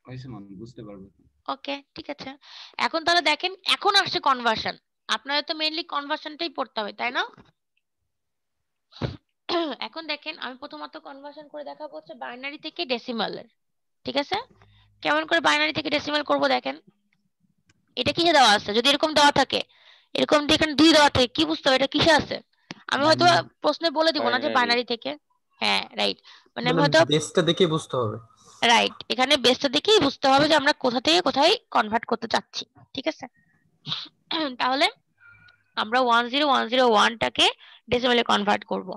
হয়েছে ম্যাম, বুঝতে পারবে। ওকে, ঠিক আছে। এখন তাহলে দেখেন, এখন আসছে কনভার্সন। আপনাদের তো মেইনলি কনভার্সনটাই পড়তে হবে, তাই না? এখন দেখেন, আমি প্রথমত কনভার্সন করে দেখাবো হচ্ছে বাইনারি থেকে ডেসিমালের, ঠিক আছে? কেমন করে বাইনারি থেকে ডেসিমাল করব, দেখেন এটা কিসে দেওয়া আছে। যদি এরকম দেওয়া থাকে, এরকম দেখেন 2 দেওয়া থাকে, কি বুঝতে হবে এটা কিসে আছে? আমি হয়তো প্রশ্নে বলে দিব না যে বাইনারি। বাইনারি থেকে, হ্যাঁ রাইট, মানে আমি মানে হয়তো বেসটা দেখে বুঝতে হবে। রাইট, এখানে বেসটা দেখেই বুঝতে হবে যে আমরা কোথা থেকে কোথায় কনভার্ট করতে চাচ্ছি, ঠিক আছে? তাহলে আমরা 10101টাকে ডেসিমালে কনভার্ট করব।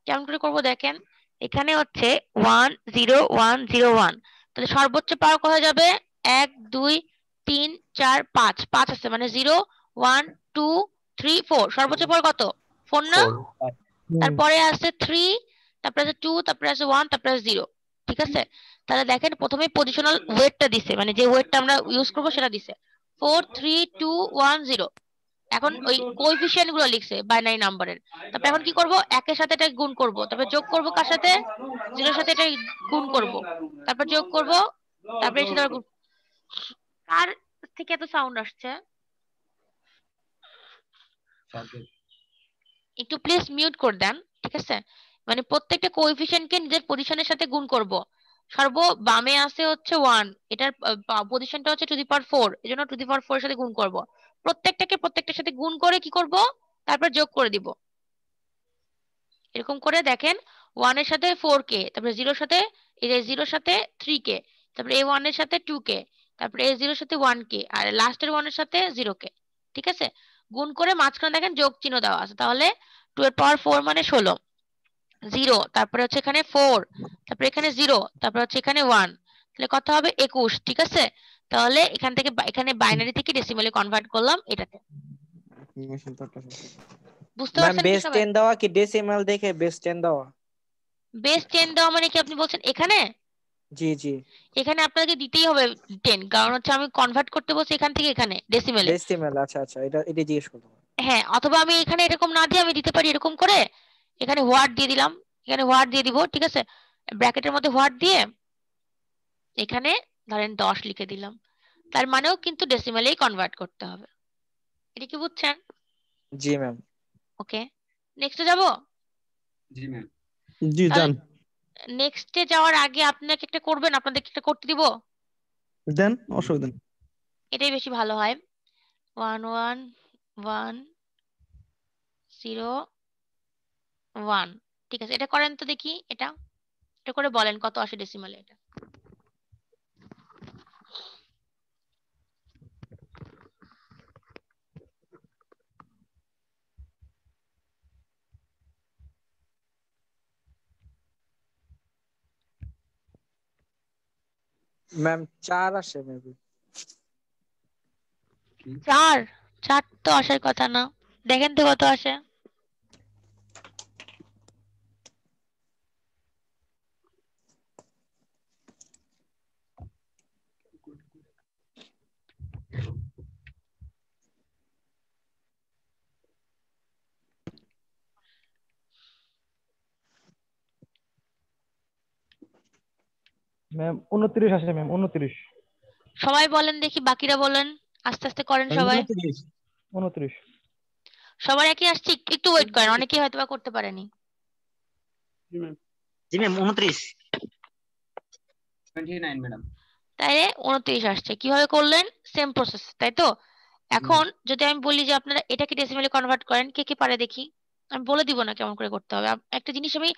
কেমন করে করব দেখেন, এখানে হচ্ছে 10101, তাহলে সর্বোচ্চ পাওয়ার কোথায় যাবে, 1 2 3 4 5, 5 আছে, মানে 0 1 2 3 4, সর্বোচ্চ পাওয়ার কত, 4 না? 4 তারপরে আছে 3, তারপরে আছে 2, তারপরে আছে 1, তারপরে আছে 0, ঠিক আছে? তাহলে দেখেন প্রথমে পজিশনাল ওয়েটটা দিছে, মানে যে ওয়েটটা আমরা ইউজ করব সেটা দিছে 4 3 2 1 0। এখন ওই কোএফিসিয়েন্ট গুলো লিখছে বাইনারি নাম্বারের। তারপর এখন কি করব, একের সাথে এটা গুণ করব, তারপর যোগ করব কার সাথে, 0 এর সাথে এটা গুণ করব, তারপর যোগ করব, তারপর এর সাথে আবার গুণ। কার থেকে এত সাউন্ড আসছে, একটু প্লিজ মিউট করে দেন, ঠিক আছে? মানে প্রত্যেকটা কোএফিসিয়েন্টকে নিজের পজিশনের সাথে গুণ করব। সর্ব বামে আছে হচ্ছে 1, এটার পজিশনটা হচ্ছে টু দি পাওয়ার 4, এজন্য টু দি পাওয়ার 4 এর সাথে গুণ করব। প্রত্যেকটাকে প্রত্যেকটার সাথে গুণ করে কি করব, তারপর যোগ করে দিব। এরকম করে দেখেন 1 এর সাথে 4k, তারপরে 0 এর সাথে, এই যে 0 এর সাথে 3k, তারপরে a1 এর সাথে 2k, তারপরে a0 এর সাথে 1k, আর লাস্টের 1 এর সাথে 0k। ঠিক আছে, গুণ করে মাঝখানে দেখেন যোগ চিহ্ন দেওয়া আছে, তাহলে 2 এর পাওয়ার 4 মানে 16, 0, তারপরে হচ্ছে এখানে 4, তারপরে এখানে 0, তারপরে হচ্ছে এখানে 1, তাহলে কত হবে 21। ঠিক আছে, তাহলে এখান থেকে এখানে বাইনারি থেকে ডেসিমালে কনভার্ট করলাম এটাতে। বুঝতে ম্যাম পারছেন কি বেস সবাই? 10 দেওয়া কি ডেসিমাল দেখে বেস 10 দেওয়া? বেস 10 দেওয়া মানে কি আপনি বলছেন এখানে? জি জি, এখানে আপনাকে দিতেই হবে 10, কারণ হচ্ছে আমি কনভার্ট করতে বলছি এখান থেকে এখানে ডেসিমেলে। ডেসিমাল। আচ্ছা আচ্ছা, এটা জিজ্ঞেস করলাম। হ্যাঁ, অথবা আমি এখানে এরকম না দিয়ে আমি দিতে পারি এরকম করে, এখানে হোয়াট দিয়ে দিলাম, এখানে হোয়াট দিয়ে দিব। ঠিক আছে, ব্র্যাকেটের মধ্যে হোয়াট দিয়ে এখানে ধরেন 10 লিখে দিলাম, তার মানেও কিন্তু ডেসিমেলেই কনভার্ট করতে হবে। এটা কি বুঝছেন? জি ম্যাম। ওকে, নেক্সটে যাব। জি ম্যাম। জি তাহলে জান, নেক্সটে যাওয়ার আগে আপনাকে একটা করবেন, আপনাদেরকে একটা করতে দিব, দেন, অসুবিধা নেই। এটাই বেশি ভালো হয়। 1 1 1 0 1। ঠিক আছে, এটা করেন তো দেখি, এটা এটা করে বলেন কত আসে ডেসিমালে এটা। ম্যাম 4 আসে মেবি। 4? 4 তো আসার কথা না, দেখেন তো কত আসে। ম্যাম 29 আসে ম্যাম, 29। সবাই বলেন দেখি, বাকিরা বলেন, আস্তে আস্তে করেন সবাই। 29। সবার একই আসছে? একটু ওয়েট করেন, অনেকেই হয়তো বা করতে পারেনি। জি ম্যাম 29। 29 ম্যাডাম। তাই 29 আসছে, কিভাবে করলেন? সেম প্রসেস, তাই তো? এখন যদি আমি বলি যে আপনারা এটাকে ডেসিমেলে কনভার্ট করেন, কে কে পারে দেখি? আমি বলে দিব না কেমন করে করতে হবে। একটা জিনিস আমি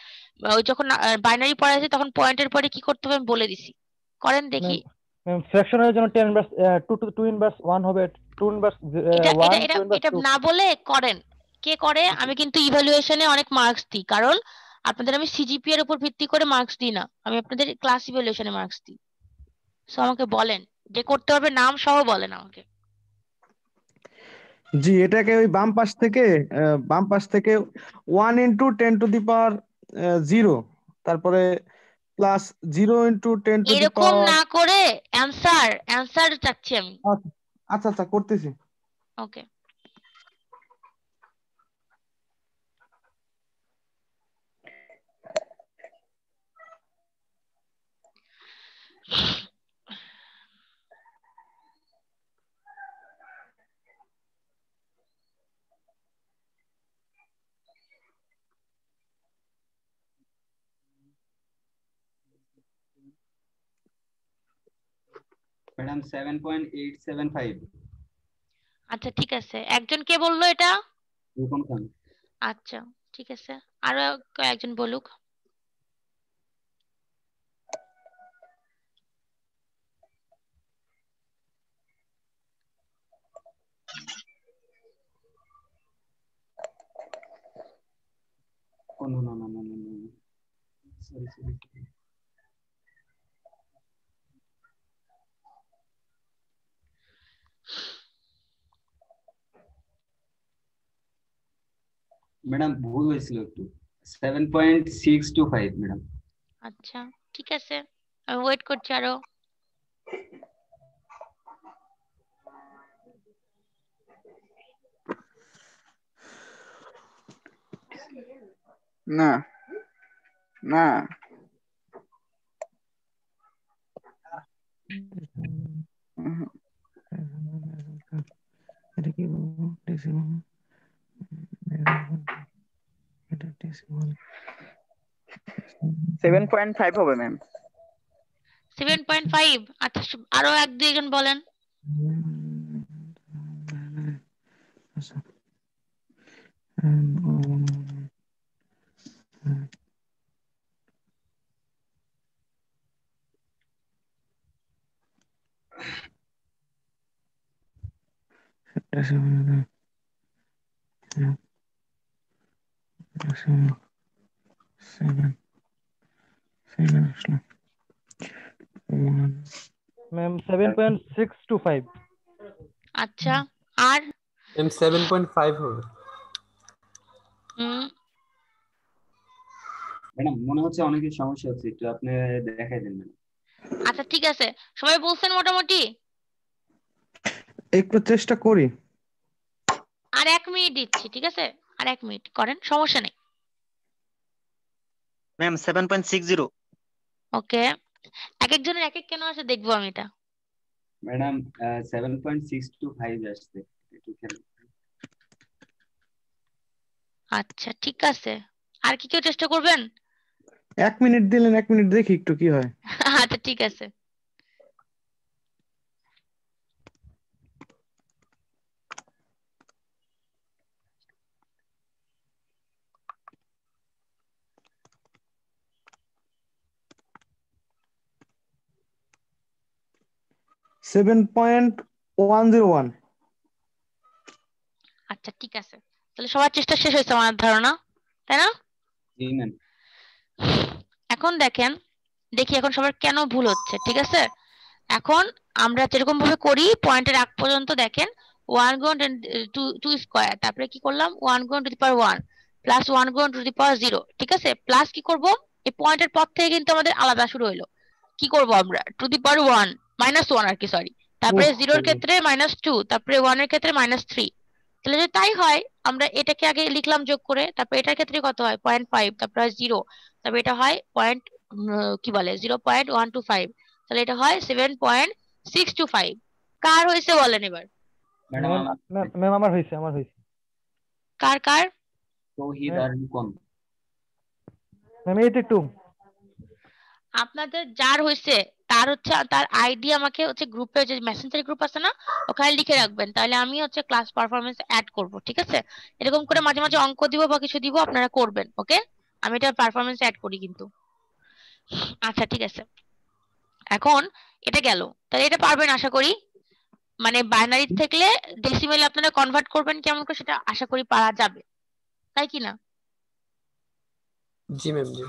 ওই যখন বাইনারি পড়াইছি তখন পয়েন্টের পরে কি করতে হবে আমি বলে দিছি, করেন দেখি। ম্যাম ম্যাম ফ্র্যাকশনের জন্য 10 ইনভার্স 2 ইনভার্স 1 হবে, 2 ইনভার্স এটা 1 এটা এটা 2 ইনভার্স এটা 2। না বলে করেন, কে করে? আমি কিন্তু ইভালুয়েশনে অনেক মার্কস দিই, কারণ আপনাদের আমি সিজিপি এর উপর ভিত্তি করে মার্কস দিই না, আমি আপনাদের ক্লাস ইভালুয়েশনে মার্কস দিই। সো আমাকে বলেন, যে করতে পারবে নাম সহ বলেন আমাকে। জি, এটাকে ওই বাম পাশ থেকে 1 × 10⁻0, তারপরে প্লাস 0 × 10⁻। এরকম না করে অ্যানসার অ্যানসার চাচ্ছি আমি। আচ্ছা আচ্ছা, করতেছি। ওকে, ম্যাডাম 7.875। আচ্ছা ঠিক আছে, একজন কে বললো এটা? রূপম খান। আচ্ছা ঠিক আছে, আরো কয়েকজন বলুক। Oh no no no no no no, sorry sorry. Madam ভুল হয়েছিল একটু, 7.625 ম্যাডাম। আচ্ছা ঠিক আছে, আমি ওয়েট করছি আরো। না না, উহু, এটা কি বলবো? ডেসিমাল, এটা ডেসিমাল। 7.5 হবে ম্যাম। 7.5। আচ্ছা, আরো এক দুইজন বলেন। ম্যাম 7.625। আচ্ছা, আর ম্যাম 7.5 হবে। ম্যাডাম মনে হচ্ছে অনেকের সমস্যা হচ্ছে, একটু আপনি দেখাই দেন ম্যাডাম। আচ্ছা ঠিক আছে, সবাই বলছেন মোটামুটি? একটু চেষ্টা করি। আর 1 মিনিট দিচ্ছি, ঠিক আছে? আর 1 মিনিট করেন, সমস্যা নেই। ম্যাম 7.60। ওকে, এক একজনের এক এক কেন আসে দেখবো আমি এটা। ম্যাডাম 7.625 আসছে, একটু খেয়াল। আচ্ছা ঠিক আছে, আর কি কেউ চেষ্টা করবেন? 1 মিনিট দিলেন, 1 মিনিট দেখি একটু কি হয়। আচ্ছা ঠিক আছে। সেভেন 7.101। আচ্ছা ঠিক আছে, তাহলে সবার চেষ্টা শেষ হয়েছে আমার ধারণা, তাই না? জি ম্যাম। এখন দেখেন, দেখি এখন সবার কেন ভুল হচ্ছে, ঠিক আছে? এখন আমরা যেরকম ভাবে করি পয়েন্টের আগ পর্যন্ত দেখেন 1 গুণ 2 স্কয়ার, তারপরে কি করলাম 1 গুণ টু দি পাওয়ার 1 প্লাস 1 গুণ টু দি পাওয়ার 0, ঠিক আছে? প্লাস কি করব, এই পয়েন্টের পর থেকে কিন্তু আমাদের আলাদা শুরু হলো। কি করব আমরা, টু দি পাওয়ার 1 -1 আর কি, সরি, তারপরে 0 এর ক্ষেত্রে -2, তারপরে 1 এর ক্ষেত্রে -3। তাহলে যদি তাই হয়, আমরা এটাকে আগে লিখলাম যোগ করে, তারপর এটার ক্ষেত্রে কত হয় 0.5, তারপর 0, তারপর এটা হয় পয়েন্ট কি বলে 0.125, তাহলে এটা হয় 7.625। কার হয়েছে বলেন এবার? ম্যাডাম ম্যাম আমার হয়েছে, কার কার? তৌহিদ আর লিখন। ম্যাম 82। আপনাদের যার হয়েছে তার হচ্ছে তার আইডি আমাকে হচ্ছে গ্রুপে, যে মেসেঞ্জার গ্রুপ আছে না, ওখানে লিখে রাখবেন, তাহলে আমি হচ্ছে ক্লাস পারফরমেন্স অ্যাড করব, ঠিক আছে? এরকম করে মাঝে মাঝে অঙ্ক দিব বা কিছু দিব, আপনারা করবেন, ওকে? আমি এটা পারফরমেন্স অ্যাড করি কিন্তু। আচ্ছা ঠিক আছে, এখন এটা গেল, তাহলে এটা পারবেন আশা করি। মানে বাইনারি থেকে ডেসিমেল আপনারা কনভার্ট করবেন কেমন করে, সেটা আশা করি পারা যাবে, তাই কি না? জি ম্যাম জি।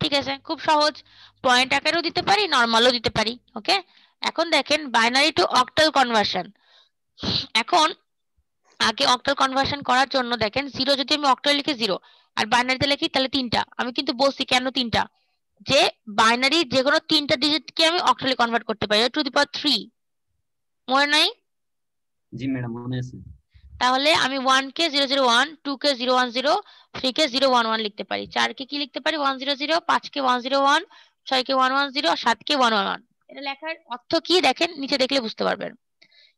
ঠিক আছে, খুব সহজ, পয়েন্ট আকারেও দিতে পারি, নরমালও দিতে পারি, ওকে? এখন দেখেন বাইনারি টু অক্টাল কনভার্সন। এখন আগে অক্টাল কনভার্সন করার জন্য দেখেন 0 যদি আমি অক্টাল লিখে 0 আর বাইনারিতে লিখি তাহলে 3টা। আমি কিন্তু বলছি কেন 3টা, যে বাইনারি যে কোনো 3টা ডিজিটকে আমি অক্টালে কনভার্ট করতে পারি, টু দি পাওয়ার 3, মনে নাই? জি ম্যাডাম মনে আছে। তাহলে আমি 1 কে 001, 2 কে 010, 3 কে 011 লিখতে পারি, 4 কে কি লিখতে পারি 100, 5 কে 101, 6 কে 110 আর 7 কে 111। এটা লেখার অর্থ কি দেখেন, নিচে দেখলে বুঝতে পারবেন।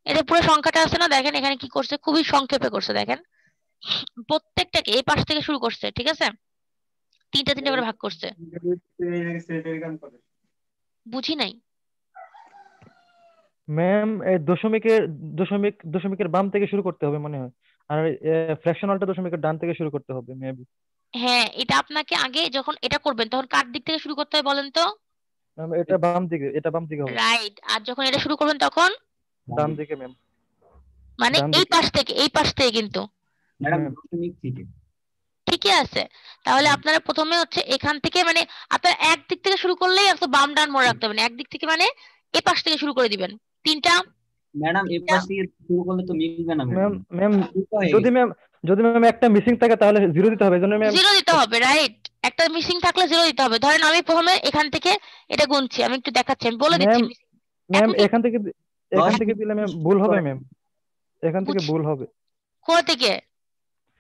এটা পুরো সংখ্যাটা আছে না, দেখেন এখানে কি করছে, খুবই সংক্ষেপে করছে, দেখেন প্রত্যেকটাকে এই পাশ থেকে শুরু করছে, ঠিক আছে? 3টা করে ভাগ করছে। বুঝি নাই ম্যাম এই দশমিকের বাম থেকে শুরু করতে হবে মনে হয়, আর ফ্র্যাকশনালটা দশমিকের ডান থেকে শুরু করতে হবে মেবি। হ্যাঁ, এটা আপনাকে আগে যখন এটা করবেন তখন কার দিক থেকে শুরু করতে হবে বলেন তো? ম্যাম এটা বাম দিকে হবে। রাইট, আর যখন এটা শুরু করবেন তখন ডান দিকে ম্যাম। মানে ডান এই দিকে। পাশ থেকে কিন্তু ম্যাডাম দশমিক থেকে। ঠিকই আছে। তাহলে আপনারা প্রথমে হচ্ছে এখান থেকে, মানে আপনারা এক দিক থেকে শুরু করলেই এত বাম ডান মনে রাখতে হবে না, একদিক থেকে মানে এই পাশ থেকে শুরু করে দিবেন। 3টা ম্যাডাম এই পাশ থেকে শুরু করলে তো মিলবে না ম্যাম। ম্যাম যদি ম্যাম একটা মিসিং থাকে তাহলে 0 দিতে হবে, এজন্য ম্যাম 0 দিতে হবে, রাইট? একটা মিসিং থাকলে 0 দিতে হবে। ধরেন আমি প্রথমে এখান থেকে এটা গুনছি, আমি একটু দেখাচ্ছি, আমি বলে দিচ্ছি। ম্যাম এখান থেকে দিলে ম্যাম ভুল হবে ম্যাম, এখান থেকে ভুল হবে। কোথা থেকে?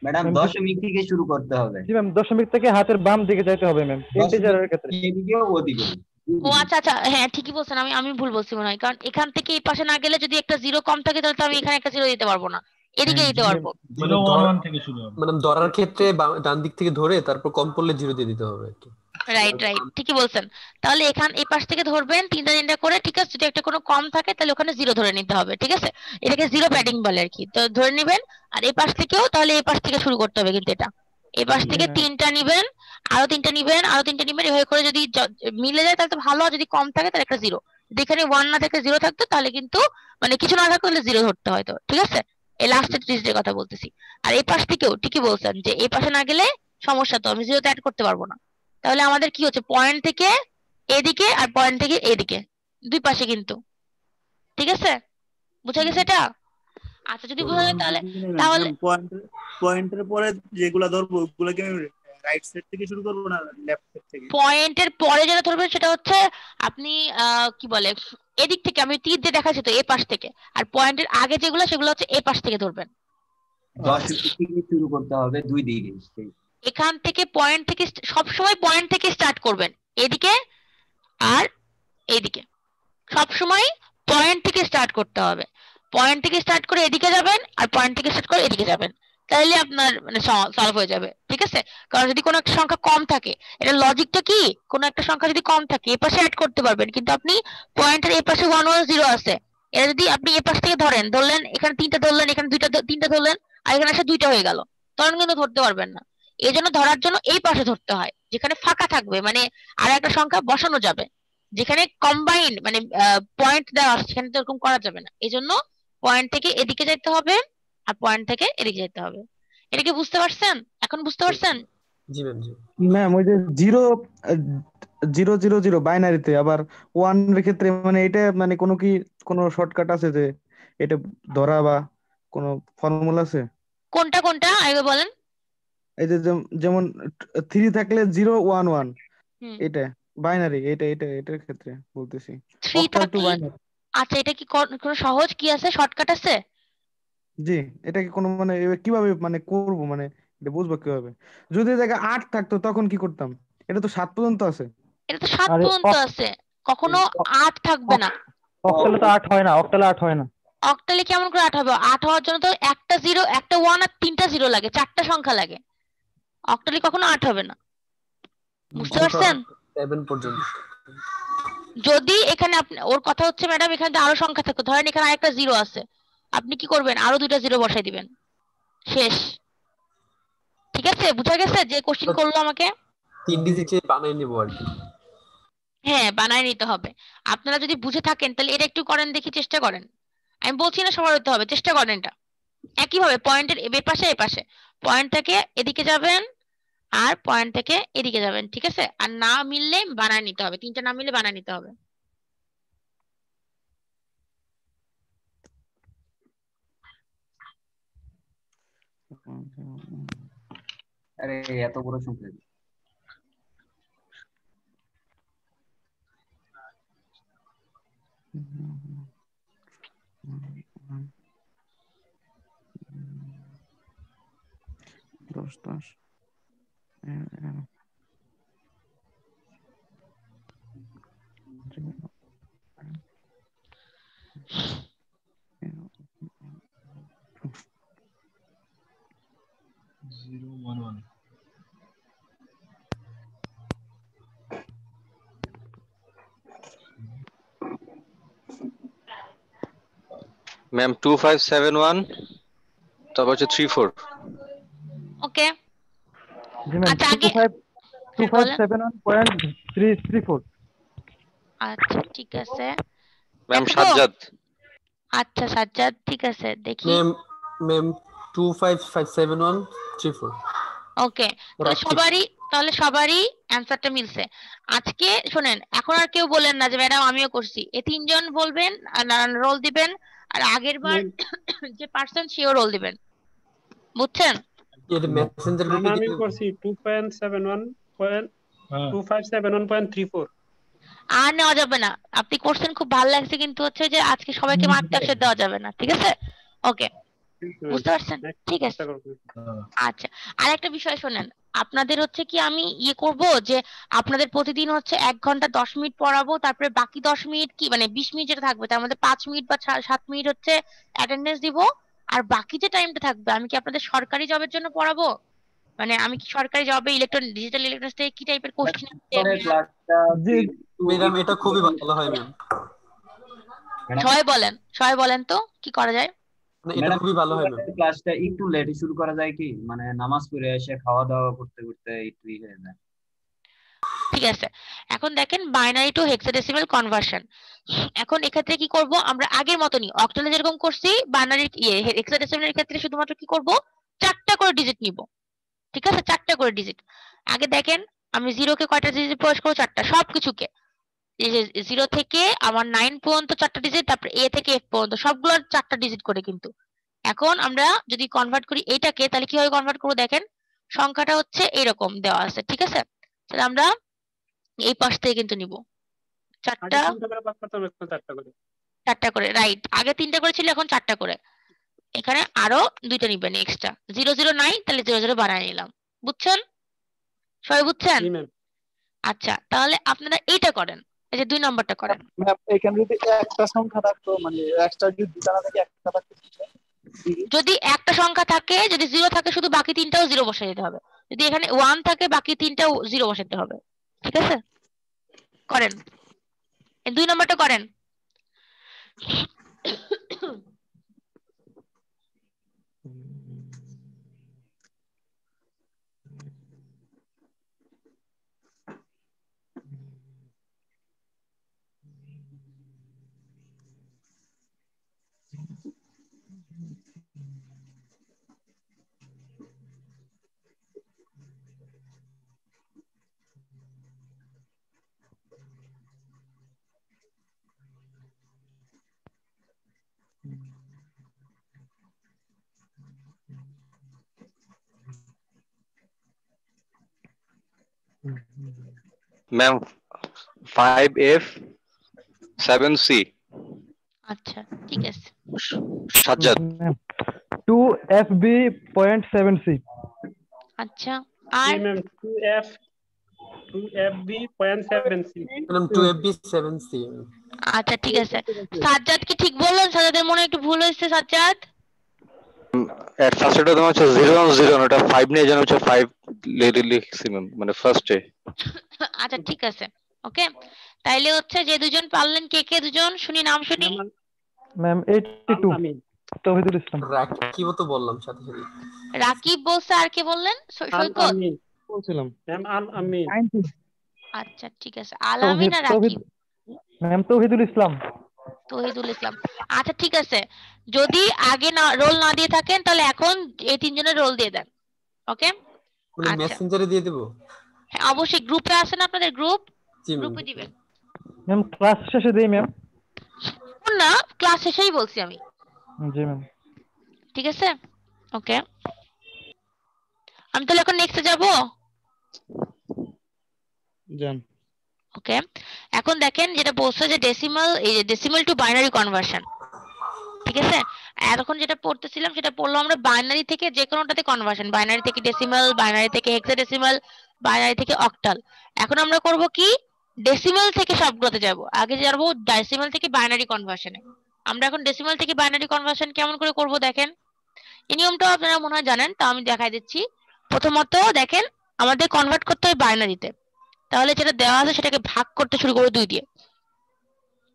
ম্যাডাম দশমিক থেকে শুরু করতে হবে। জি ম্যাম, দশমিক থেকে হাতের বাম দিকে যাইতে হবে ম্যাম, ইন্টিজারের ক্ষেত্রে। এদিকে ওদিকে। ও আচ্ছা আচ্ছা, হ্যাঁ ঠিকই বলছেন, আমি ভুল বলছি মনে হয়, কারণ এখান থেকে এই পাশে না গেলে যদি একটা 0 কম থাকে তাহলে তো আমি এখানে একটা 0 দিতে পারবো না, এদিকে দিতে পারবো। 011 থেকে শুরু হবে। মানে ধরার ক্ষেত্রে ডান দিক থেকে ধরে তারপর কম পড়লে 0 দিয়ে দিতে হবে আর কি। রাইট রাইট, ঠিকই বলছেন। তাহলে এখান এই পাশ থেকে ধরবেন তিনটা তিনটা করে, ঠিক আছে? যদি একটা কোনো কম থাকে তাহলে ওখানে জিরো ধরে নিতে হবে, ঠিক আছে? এটাকে জিরো প্যাডিং বলে আর কি। তো ধরে নিবেন। আর এই পাশ থেকেও তাহলে এই পাশ থেকে শুরু করতে হবে কিন্তু এটা। এই পাশ থেকে তিনটা নিবেন, আরো তিনটা নিবেন, আরো তিনটা নিবেন, এভাবে করে যদি মিলে যায় তাহলে তো ভালো, আর যদি কম থাকে তাহলে একটা জিরো। যদি এখানে ওয়ান না থাকে জিরো থাকতো তাহলে কিন্তু মানে কিছু না থাকলে তাহলে জিরো ধরতে হয়, তো ঠিক আছে? এই লাস্টের ডিজিটের কথা বলতেছি। আর এই পাশ থেকেও ঠিকই বলছেন যে এই পাশে না গেলে সমস্যা, তো আমি জিরোতে অ্যাড করতে পারবো না। তাহলে আমাদের কি হচ্ছে, পয়েন্ট থেকে এদিকে আর পয়েন্ট থেকে এদিকে, দুই পাশে কিন্তু, ঠিক আছে? বুঝা গেছে এটা? আচ্ছা যদি বোঝা যায় তাহলে তাহলে পয়েন্টের পরে যেগুলা ধরবো ওগুলোকে আমি রাইট সাইড থেকে শুরু করবো না লেফট সাইড থেকে? পয়েন্টের পরে যেটা ধরবেন সেটা হচ্ছে আপনি কি বলে এদিক থেকে, আমি তীর দিয়ে দেখাচ্ছি তো, এ পাশ থেকে। আর পয়েন্টের আগে যেগুলো সেগুলো হচ্ছে এ পাশ থেকে ধরবেন। 10 থেকে শুরু করতে হবে দুই দিকে। এখান থেকে পয়েন্ট থেকে সবসময় পয়েন্ট থেকে স্টার্ট করবেন, এদিকে আর এইদিকে সবসময় পয়েন্ট থেকে স্টার্ট করতে হবে। পয়েন্ট থেকে স্টার্ট করে এদিকে যাবেন, আর পয়েন্ট থেকে স্টার্ট করে এদিকে যাবেন, তাহলে আপনার মানে সলভ হয়ে যাবে, ঠিক আছে? কারণ যদি কোনো একটা সংখ্যা কম থাকে, এটা লজিকটা কি, কোনো একটা সংখ্যা যদি কম থাকে এ পাশে অ্যাড করতে পারবেন, কিন্তু আপনি পয়েন্টের এই পাশে 110 আছে, এটা যদি আপনি এ পাশ থেকে ধরলেন, এখানে তিনটা ধরলেন, এখানে তিনটা ধরলেন, আর এখানে এসে দুইটা হয়ে গেল, তখন কিন্তু ধরতে পারবেন না। এই জন্য ধরার জন্য এই পাশে ধরতে হয়, যেখানে ফাঁকা থাকবে, মানে আর একটা সংখ্যা বসানো যাবে। যেখানে কম্বাইন্ড মানে পয়েন্ট দেওয়া আছে সেখানে তো এরকম করা যাবে না, এই জন্য পয়েন্ট থেকে এদিকে যেতে হবে আর পয়েন্ট থেকে এদিকে যেতে হবে। এটা কি বুঝতে পারছেন? এখন বুঝতে পারছেন? জি ম্যাম জি। ম্যাম ওই যে জিরো জিরো জিরো জিরো বাইনারিতে, আবার ওয়ান এর ক্ষেত্রে মানে এটা মানে কোনো শর্টকাট আছে যে এটা ধরা, বা কোনো ফর্মুলা আছে? কোনটা কোনটা আগে বলেন। এই যে যেমন 3 থাকলে 011, হুম, এটা বাইনারি, এটার ক্ষেত্রে বলতেছি। 3 অক্টাল টু থাকলে বাইনারি। আচ্ছা, এটা কি কোনো সহজ কি আছে, শর্টকাট আছে? জি, এটা কি কোনো মানে কিভাবে মানে করব, মানে এটা বুঝবো কিভাবে? যদি জায়গায় 8 থাকতো তখন কি করতাম? এটা তো 7 পর্যন্ত আছে। এটা তো 7 আরে পর্যন্ত আছে, কখনো 8 থাকবে না। অক্টালে তো 8 হয় না, অক্টালে 8 হয় না। অক্টালে কেমন করে 8 হবে? 8 হওয়ার জন্য তো একটা জিরো, একটা ওয়ান আর তিনটা জিরো লাগে, চারটা সংখ্যা লাগে। অক্টালে কখনো 8 হবে না, বুঝতে পারছেন? 7 পর্যন্ত। যদি এখানে আপনি, ওর কথা হচ্ছে ম্যাডাম এখানে আরো সংখ্যা থাকতো, ধরেন এখানে আরেকটা জিরো আছে, আপনি কি করবেন, আরো দুইটা জিরো বসাই দিবেন, শেষ। ঠিক আছে, বুঝা গেছে যে কোশ্চেন করলো আমাকে? 3 ডিজিটে বানাই নেব আর কি। হ্যাঁ, বানায় নিতে হবে। আপনারা যদি বুঝে থাকেন তাহলে এটা একটু করেন দেখি, চেষ্টা করেন। আমি বলছি না সবার হতে হবে, চেষ্টা করেন এটা। একইভাবে পয়েন্টের এ পাশে এ পাশে, পয়েন্ট থেকে এদিকে যাবেন আর পয়েন্ট থেকে এদিকে যাবেন, ঠিক আছে? আর না মিললে বানায় নিতে হবে, তিনটা না মিললে বানায় নিতে হবে। আরে এত বড় সংখ্যা। দশ দশ ম্যাম 2571, তারপর হচ্ছে 34। ওকে, জি ম্যাম, আচ্ছা আগে 2571.334। আচ্ছা ঠিক আছে, ম্যাম দেখো তো? সাজ্জাদ। আচ্ছা সাজ্জাদ, ঠিক আছে দেখি। ম্যাম 2557.134। ওকে, তাহলে সবারই অ্যান্সারটা মিলছে। আজকে শোনেন, এখন আর কেউ বলেন না যে ম্যাডাম আমিও করছি, এ তিনজন বলবেন আর রোল দিবেন, আর আগের বার যে পার্সন সেও রোল দিবেন, বুঝছেন? এর মেসেঞ্জার গ্রুপে আমি করছি 2.71.2571.34। আর নেওয়া যাবে না, আপনি করছেন খুব ভালো লাগছে, কিন্তু হচ্ছে যে আজকে সবাইকে মার্কটা একসাথে দেওয়া যাবে না, ঠিক আছে? ওকে, বুঝতে পারছেন? ঠিক আছে, আচ্ছা। আর একটা বিষয় শোনেন, আপনাদের হচ্ছে কি আমি করব যে আপনাদের প্রতিদিন হচ্ছে 1 ঘন্টা 10 মিনিট পড়াবো, তারপরে বাকি 10 মিনিট কি মানে 20 মিনিট যেটা থাকবে তার মধ্যে 5 মিনিট বা 7 মিনিট হচ্ছে অ্যাটেন্ডেন্স দিব, আর বাকি যে টাইমটা থাকবে আমি কি আপনাদের সরকারি জবের জন্য পড়াবো? মানে আমি কি সরকারি জবে ডিজিটাল ইলেকট্রনিক্স থেকে কি টাইপের কোশ্চেন জি ম্যাডাম এটা খুবই ভালো হয় ম্যাম। সবাই বলেন তো কি করা যায়? এটা খুবই ভালো হয় ম্যাম। ক্লাসটা একটু লেটে শুরু করা যায় কি, মানে নামাজ পড়ে এসে খাওয়া দাওয়া করতে করতে একটু হয়ে যায়। ঠিক আছে, এখন দেখেন বাইনারি টু হেক্সাডেসিমাল কনভার্সন। এখন এক্ষেত্রে কি করব আমরা আগের মতনই অক্টালে যেরকম করছি, বাইনারি হেক্সাডেসিমালের ক্ষেত্রে শুধুমাত্র কি করব 4টা করে ডিজিট নিব। ঠিক আছে, 4টা করে ডিজিট। আগে দেখেন আমি 0 কে কয়টা ডিজিট প্রবেশ করব? 4টা, সবকিছুকে। এই যে 0 থেকে আমার 9 পর্যন্ত 4টা ডিজিট, তারপরে A থেকে F পর্যন্ত সবগুলোর 4টা ডিজিট করে কিন্তু। এখন আমরা যদি কনভার্ট করি এইটাকে, তাহলে কিভাবে কনভার্ট করব দেখেন, সংখ্যাটা হচ্ছে এরকম দেওয়া আছে। ঠিক আছে, তাহলে আমরা এই পাশ থেকে কিন্তু নিব 4টা 4টা করে, রাইট। আগে 3টা করে ছিল, এখন 4টা করে। এখানে আরো 2টা নিবেন এক্সট্রা, 0 0 নাই, তাহলে 0 0 বানায় নিলাম। বুঝছেন? সবাই বুঝছেন? আচ্ছা, তাহলে আপনারা এইটা করেন, এই যে 2 নম্বরটা করেন। ম্যাম এখানে যদি একটা সংখ্যা থাকতো, মানে একটা যদি দুটা না থাকে একটা থাকতো, যদি একটা সংখ্যা থাকে, যদি 0 থাকে শুধু, বাকি 3টাও 0 বসাই দিতে হবে। যদি এখানে 1 থাকে, বাকি 3টাও 0 বসাতে হবে। ঠিক আছে, করেন, এই 2 নম্বরটা করেন। Ma'am 5F 7C। আচ্ছা ঠিক আছে, সাজ্জাদ 2FB.7C। আচ্ছা আর ম্যাম 2FB.7C। Ma'am 2FB7C। আচ্ছা ঠিক আছে, সাজ্জাদ কি ঠিক বললেন? সাজ্জাদের মনে হয় একটু ভুল হয়েছে। সাজ্জাদ এর ফার্স্টে তোমার হচ্ছে 010, ওটা 5 নিয়ে যেন হচ্ছে 5 লিখছি ম্যাম, মানে ফার্স্টে। আচ্ছা ঠিক আছে, ওকে। তাইলে হচ্ছে যে দুজন পারলেন, কে কে দুজন শুনি, নাম শুনি। ম্যাম 82 তৌহিদুল ইসলাম। রাকিবও তো বললাম সাথে সাথে। রাকিব বলছে, আর কে বললেন? সৈকত বলছিলাম ম্যাম আল আমিন। আচ্ছা ঠিক আছে, আল আমিন আর রাকিব। ম্যাম তৌহিদুল ইসলাম। তৌহিদুল ইসলাম, আচ্ছা ঠিক আছে। যদি আগে না রোল না দিয়ে থাকেন, তাহলে এখন এই তিনজনের রোল দিয়ে দেন, ওকে? মানে মেসেঞ্জারে দিয়ে দেব? হ্যাঁ অবশ্যই, গ্রুপে আছেন আপনাদের গ্রুপ, জি ম্যাম। গ্রুপে দিবেন। ম্যাম ক্লাস শেষে দেই ম্যাম। না, ক্লাস শেষেই বলছি আমি। জি ম্যাম। ঠিক আছে, ওকে। আমি তাহলে এখন নেক্সটে যাব। জান ওকে, এখন দেখেন যেটা বলছে যে ডেসিমাল, এই যে ডেসিমাল টু বাইনারি কনভার্সন। ঠিক আছে, এখন যেটা পড়তেছিলাম সেটা পড়লো আমরা বাইনারি থেকে যে কোনোটাতে কনভার্সন, বাইনারি থেকে ডেসিমাল, বাইনারি থেকে হেক্সাডেসিমাল, বাইনারি থেকে অক্টাল। এখন আমরা করব কি, ডেসিমাল থেকে সবগুলোতে যাব। আগে যাব ডেসিমাল থেকে বাইনারি কনভার্সনে। আমরা এখন ডেসিমাল থেকে বাইনারি কনভার্সন কেমন করে করব দেখেন। এই নিয়মটাও আপনারা মনে হয় জানেন, তা আমি দেখাই দিচ্ছি। প্রথমত দেখেন, আমাদের কনভার্ট করতে হয় বাইনারিতে। তাহলে যেটা দেওয়া আছে সেটাকে ভাগ করতে শুরু করবো 2 দিয়ে।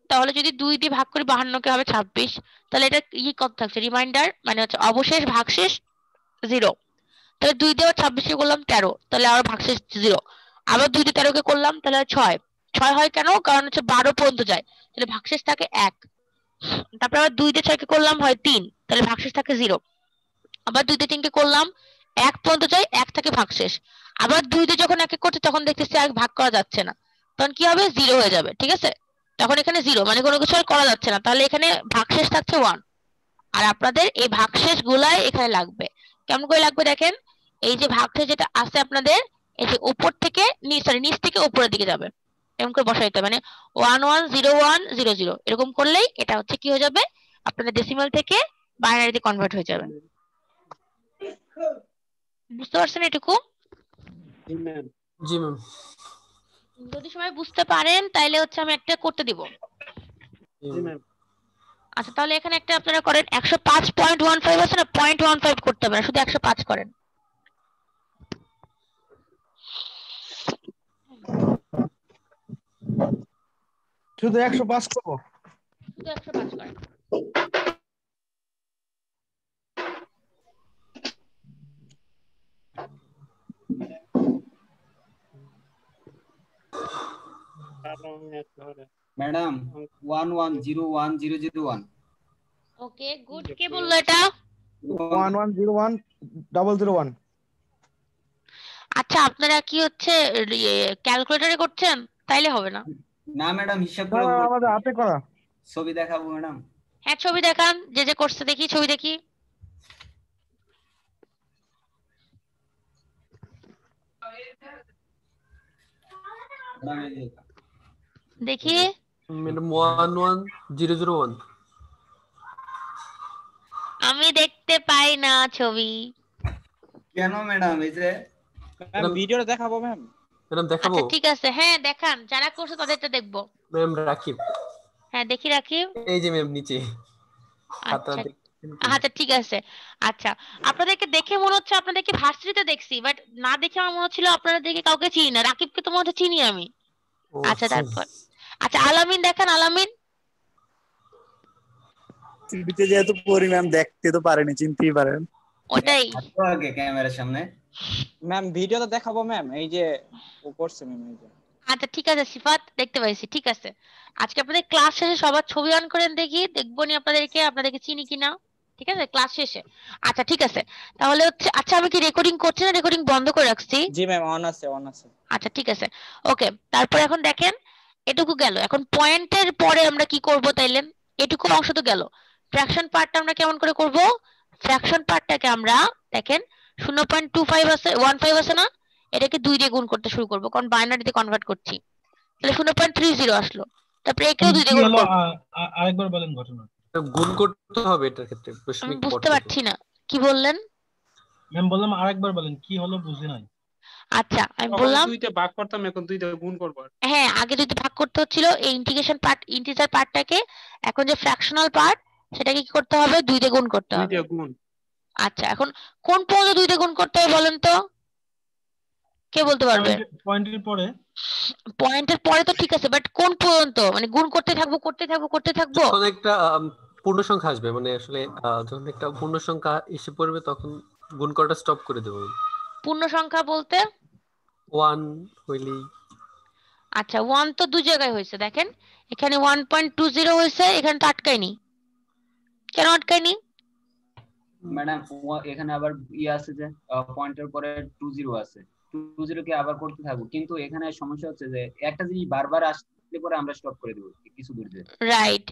তাহলে যদি 2 দিয়ে ভাগ করি 52 কে হবে 26, তাহলে এটা কত থাকছে, রিমাইন্ডার মানে হচ্ছে অবশেষ ভাগশেষ 0। তাহলে 2 দিয়ে 26 কে করলাম 13, তাহলে আবার ভাগশেষ 0। আবার 2 দিয়ে 13 কে করলাম, তাহলে 6 হয় কেন? কারণ হচ্ছে 12 পর্যন্ত যায়, তাহলে ভাগশেষ থাকে 1। তারপর আবার 2 দিয়ে 6 কে করলাম হয় 3, তাহলে ভাগশেষ থাকে 0। আবার 2 দিয়ে 3 কে করলাম, 1 পর্যন্ত যায়, 1 থাকে ভাগশেষ। আবার 2 দিয়ে যখন 1 করছে তখন দেখতেছি আর ভাগ করা যাচ্ছে না, তখন কি হবে, 0 হয়ে যাবে। ঠিক আছে, তখন এখানে 0 মানে কোনো কিছু আর করা যাচ্ছে না, তাহলে এখানে ভাগশেষ থাকছে 1। আর আপনাদের এই ভাগশেষ গুলাই এখানে লাগবে। কেমন করে লাগবে দেখেন, এই যে ভাগশেষ যেটা আছে আপনাদের, এই যে উপর থেকে নিচ থেকে উপরের দিকে যাবে, এমন করে বসাইতে হবে। মানে 110100 এরকম করলেই এটা হচ্ছে কি হয়ে যাবে, আপনাদের ডেসিমাল থেকে বাইনারিতে কনভার্ট হয়ে যাবে। বুঝতে পারছেন এটুকু? জি ম্যাম। জি ম্যাম। যদি সবাই বুঝতে পারেন তাহলে হচ্ছে আমি একটা করতে দিব। জি ম্যাম। আচ্ছা তাহলে এখানে একটা আপনারা করেন, 105.15 আছে না, 0.15 করতে হবে না, শুধু 105 করেন। শুধু 105 করবো। শুধু 105 করেন। ম্যাডাম 11010001। ওকে গুড, কে বললো এটা? 1101001। আচ্ছা আপনারা কি হচ্ছে ক্যালকুলেটরে করছেন? তাইলে হবে না। না ম্যাডাম হিসাব না করে না, আমাদের হাতে করা। ছবি দেখাবো ম্যাডাম। হ্যাঁ ছবি দেখান, যে যে করছে দেখি, ছবি দেখি। দেখি ম্যাডাম 11001। আমি দেখতে পাই না ছবি। কেন ম্যাডাম? এই যে ম্যাম ভিডিওটা দেখাবো ম্যাম। ম্যাডাম দেখাবো। আচ্ছা ঠিক আছে, হ্যাঁ দেখান, যারা করছে তাদেরটা দেখবো। ম্যাম রাকিব। হ্যাঁ দেখি রাকিব। এই যে ম্যাম নিচে খাতা আচ্ছা দেখছেন কি? আচ্ছা ঠিক আছে। আচ্ছা আপনাদেরকে দেখে মনে হচ্ছে আপনাদেরকে ভার্সিটিতে দেখছি, বাট না দেখে আমার মনে হচ্ছিল আপনারা দেখে কাউকে চিনি না। রাকিবকে তো মনে হচ্ছে চিনি আমি। ও, আচ্ছা তারপর আচ্ছা আলামিন দেখান, আলামিন। টিভিতে যেহেতু পড়ি ম্যাম, দেখতে তো পারেনি, চিনতেই পারেন। ওটাই আসো আগে ক্যামেরার সামনে। ম্যাম ভিডিওটা দেখাবো ম্যাম, এই যে ও করছে ম্যাম, এই যে। আচ্ছা ঠিক আছে সিফাত, দেখতে পাইছি, ঠিক আছে। আজকে আপনাদের ক্লাস শেষে সবার ছবি অন করেন দেখি, দেখবো নি আপনাদেরকে চিনি কিনা। ঠিক আছে ক্লাস শেষে। আচ্ছা ঠিক আছে, তাহলে হচ্ছে আচ্ছা আমি কি রেকর্ডিং করছি না রেকর্ডিং বন্ধ করে রাখছি? জি ম্যাম অন আছে, অন আছে। আচ্ছা ঠিক আছে ওকে। তারপর এখন দেখেন এটুকু গেল, এখন পয়েন্টের পরে আমরা কি করব তাইলে? এটুকু অংশ তো গেল, ফ্র্যাকশন পার্টটা আমরা কেমন করে করব? ফ্র্যাকশন পার্টটাকে আমরা দেখেন 0.25 আছে 15 আছে না, এটাকে 2 দিয়ে গুণ করতে শুরু করব, কারণ বাইনারিতে কনভার্ট করছি। তাহলে 0.30 আসলো, তারপরে একেও 2 কি দিয়ে গুণ হলো করব। আরেকবার বলেন ঘটনা। গুণ করতে হবে এটার ক্ষেত্রে আমি দশমিক পর বুঝতে থেকে। পারছি না কি বললেন। ম্যাম বললাম আরেকবার বলেন কি হলো, বুঝি নাই। আচ্ছা আমি তখন বললাম 2 তে ভাগ করতাম, এখন 2 তে গুণ করবো। হ্যাঁ আগে 2 তে ভাগ করতে হচ্ছিল এই ইন্টিগ্রেশন পার্ট, ইন্টিজার পার্টটাকে, এখন যে ফ্র্যাকশনাল পার্ট সেটাকে কি করতে হবে? 2 দিয়ে গুণ করতে 2 হবে। দিয়ে গুণ। আচ্ছা এখন কোন পর্যন্ত 2 দিয়ে গুণ করতে হবে বলেন তো, কে বলতে পারবে? পয়েন্টের পরে। পয়েন্টের পরে তো ঠিক আছে, বাট কোন পর্যন্ত, মানে গুণ করতে থাকবো যখন একটা পূর্ণ সংখ্যা আসবে, মানে আসলে যখন একটা পূর্ণ সংখ্যা এসে পড়বে তখন গুণ করাটা স্টপ করে দেবো। পূর্ণ সংখ্যা বলতে 1 হইলেই। আচ্ছা 1 তো 2 জায়গায় হয়েছে, দেখেন এখানে 1.20 হয়েছে, এখানে তো আটকায়নি। কেন আটকায়নি? ম্যাডাম এখানে আবার আছে যে পয়েন্টের পরে 20 আছে, 20 কে আবার করতে থাকবো, কিন্তু এখানে সমস্যা হচ্ছে যে একটা জিনিস বারবার আসলে পরে আমরা স্টপ করে দেবো কিছু দূর দিয়ে। রাইট,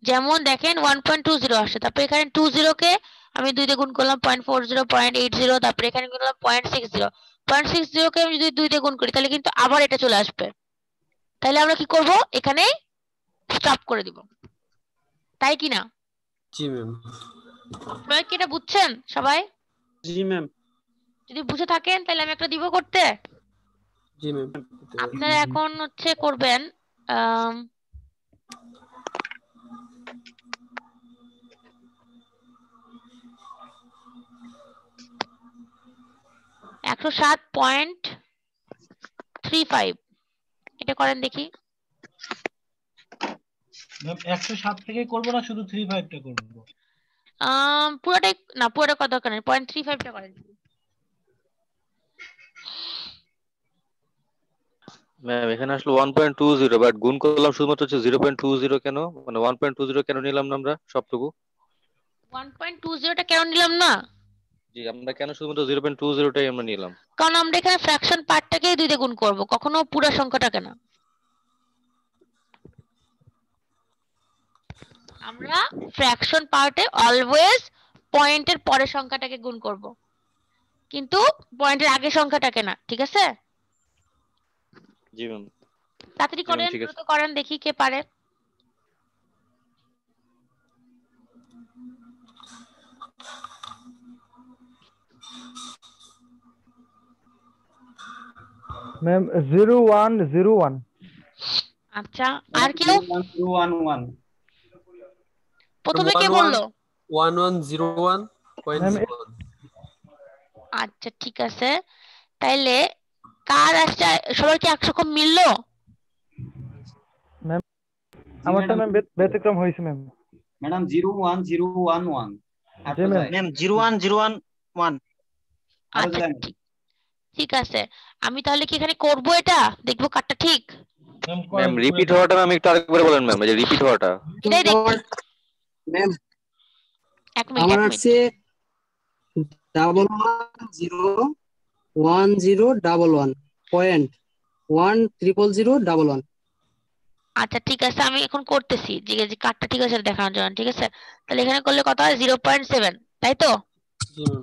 যেমন দেখেন 1.20 আসছে, তারপর এখানে 20 কে আমি 2 দিয়ে গুণ করলাম 0.40 0.80, তারপর এখানে করলাম 0.60 0.60 কে আমি যদি 2 দিয়ে গুণ করি তাহলে কিন্তু আবার এটা চলে আসবে। তাহলে আমরা কি করব? এখানে স্টপ করে দিব, তাই কি না? জি ম্যাম। সবাই কি এটা বুঝছেন সবাই? জি ম্যাম। যদি বুঝে থাকেন তাহলে আমি একটা দিব করতে। জি ম্যাম। আপনারা এখন হচ্ছে করবেন আম, 107.35 এটা করেন দেখি। ম্যাম 107 থেকে করব না শুধু 35 টা করব? পুরোটাই না, পুরোটা কত দরকার নেই, 0.35 টা করেন। ম্যাম এখানে আসলে 1.20, বাট গুণ করলাম শুধুমাত্র হচ্ছে 0.20 কেন, মানে 1.20 কেন নিলাম না আমরা সবটুকু? 1.20 টা কেন নিলাম না? জি আমরা কেন শুধুমাত্র 0.20টাই আমরা নিলাম? কারণ আমরা এখানে ফ্র্যাকশন পার্টটাকে 2 দিয়ে গুণ করব, কখনো পুরো সংখ্যাটাকে না। আমরা ফ্র্যাকশন পার্টে অলওয়েজ পয়েন্টের পরের সংখ্যাটাকে গুণ করব, কিন্তু পয়েন্টের আগের সংখ্যাটাকে না, ঠিক আছে? জি ম্যাম। তাড়াতাড়ি জি ম্যাম করেন, ঠিক দ্রুত আছে। করেন দেখি কে পারে। ম্যাম 0101। আচ্ছা আর কেউ? 211 প্রথমে কে বললো? 1101.01। আচ্ছা ঠিক আছে, তাইলে কার আসছে? সবার কি একরকম মিললো? আমারটা ম্যাম ব্যতিক্রম হয়েছে ম্যাম। ম্যাডাম 01011 আর জি তো ম্যাম। যায় ম্যাম 01011 আরো আচ্ছা যায় না। ঠিক আছে, আমি তাহলে কি এখানে করব, এটা দেখবো কাটটা ঠিক। ম্যাম ম্যাম করেন রিপিট হওয়াটা ম্যাম একটু আরেকবার বলেন ম্যাম, এই যে রিপিট হওয়াটা। এটাই দেখছি, ম্যাম এক মিনিট আমার এক মিনিট। আসছে 111011.10011 আচ্ছা ঠিক আছে, আমি এখন করতেছি, যে কাটটা ঠিক আছে দেখানোর জন্য। ঠিক আছে, তাহলে এখানে করলে কত হয় 0.7, তাই তো? জি ম্যাম।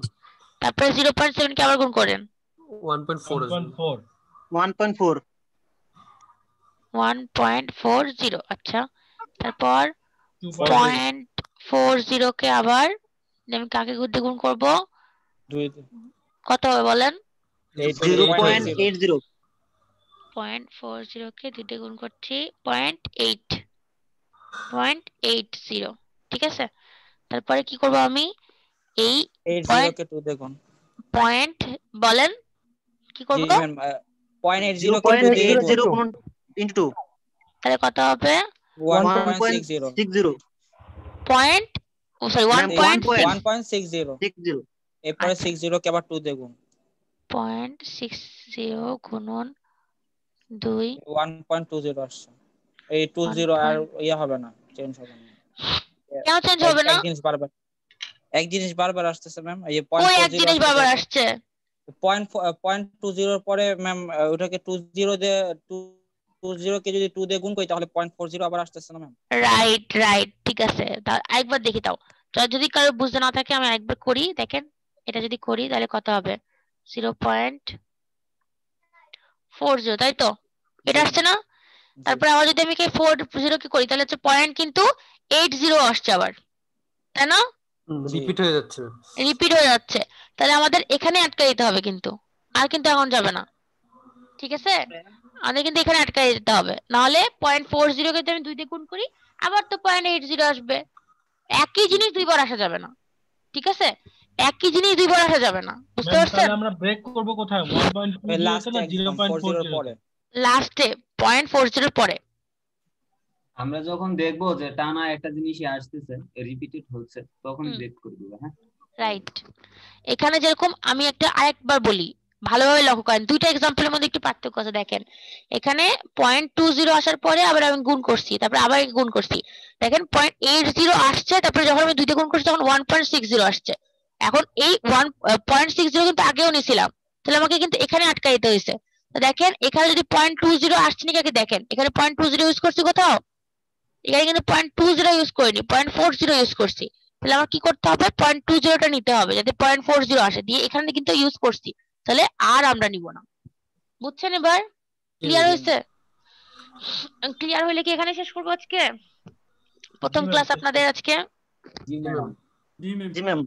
তারপরে 0.7 কে আবার গুণ করেন 1.4 আসবে। 1.4 1.4 1.40। আচ্ছা, তারপর 2.8 0.40 কে আবার আমি কাকে গুণ করব, 2 কত হবে বলেন? 0.80 0.40 কে 2 দিয়ে গুণ করছি 0.80। ঠিক আছে, তারপরে কি করব আমি, এই 80 কে 2 দেখুন। পয়েন্ট বলেন কি জি করব, ম্যাম 0.80 কে 2 দিয়ে গুণ। 0.80 into তাহলে কত হবে 1.60 1.60 পয়েন্ট, ও সরি ম্যাম 1.6 1.60 এরপরে 60 কে আবার 2 দিয়ে গুণ। 0.60 গুণন 2 1.20 আসছে। এই 20 আর ইয়া হবে না, চেঞ্জ হবে না। কেন চেঞ্জ হবে না? এক জিনিস বারবার আসতেছে ম্যাম। এই ওই এক 0.40 জিনিস বারবার আসছে, 0.20 পরে ম্যাম ওটাকে 20 কে যদি 2 দিয়ে গুণ করি তাহলে 0.40 আবার আসতেছে না ম্যাম। রাইট রাইট, ঠিক আছে, আরেকবার দেখি তাও। যদি কারো বুঝতে না থাকে আমি একবার করি, দেখেন এটা যদি করি তাহলে কত হবে 0.40, তাই তো? এটা আসছে না? তারপরে আবার যদি আমি 40 কে করি তাহলে হচ্ছে পয়েন্ট কিন্তু 80 আসছে আবার, তাই না? রিপিট হয়ে যাচ্ছে। রিপিট হয়ে যাচ্ছে, তাহলে আমাদের এখানে আটকে দিতে হবে কিন্তু, আর কিন্তু এখন যাবে না। ঠিক আছে, আমাদের কিন্তু এখানে আটকে দিতে হবে, নাহলে 0.40 কে যদি আমি 2 দিয়ে গুণ করি আবার তো 0.80 আসবে। একই জিনিস দুইবার আসা যাবে না, ঠিক আছে? একই জিনিস দুইবার আসা যাবে না, বুঝতে ম্যাম পারছেন? তাহলে আমরা ব্রেক করব কোথায়, 1.20 লাস্টে না একদম 40 পরে। 0.40? লাস্টে 0.40 পরে। আমরা যখন দেখবো যে টানা একটা জিনিসই আসতেছে, রিপিটেড হচ্ছে, তখন ব্রেক করে দিব। হ্যাঁ রাইট, এখানে যেরকম আমি একটা আরেকবার বলি, ভালোভাবে লক্ষ্য করেন, দুইটা এক্সাম্পলের মধ্যে একটু পার্থক্য আছে। দেখেন এখানে 0.20 আসার পরে আবার আমি গুণ করছি, তারপরে আবার গুণ করছি, দেখেন 0.80 আসছে, তারপরে যখন আমি দুইটা গুণ করছি তখন 1.60 আসছে। এখন এই 1.60 কিন্তু আগেও নিছিলাম, তাহলে আমাকে কিন্তু এখানে আটকা দিতে হয়েছে। তো দেখেন এখানে যদি 0.20 আসছে নাকি আগে দেখেন, এখানে 0.20 ইউজ করছি কোথাও, এখানে কিন্তু 0.20 ইউজ করিনি, 0.40 ইউজ করছি। তাহলে আমার কি করতে হবে, 0.20টা নিতে হবে যাতে 0.40 আসে, দিয়ে এখানে কিন্তু ইউজ করছি, তাহলে আর আমরা নিব না। বুঝছেন এবার? ক্লিয়ার হয়েছে? ক্লিয়ার হইলে কি এখানে শেষ করবো আজকে প্রথম ক্লাস আপনাদের আজকে? জি ম্যাডাম। জি ম্যাম।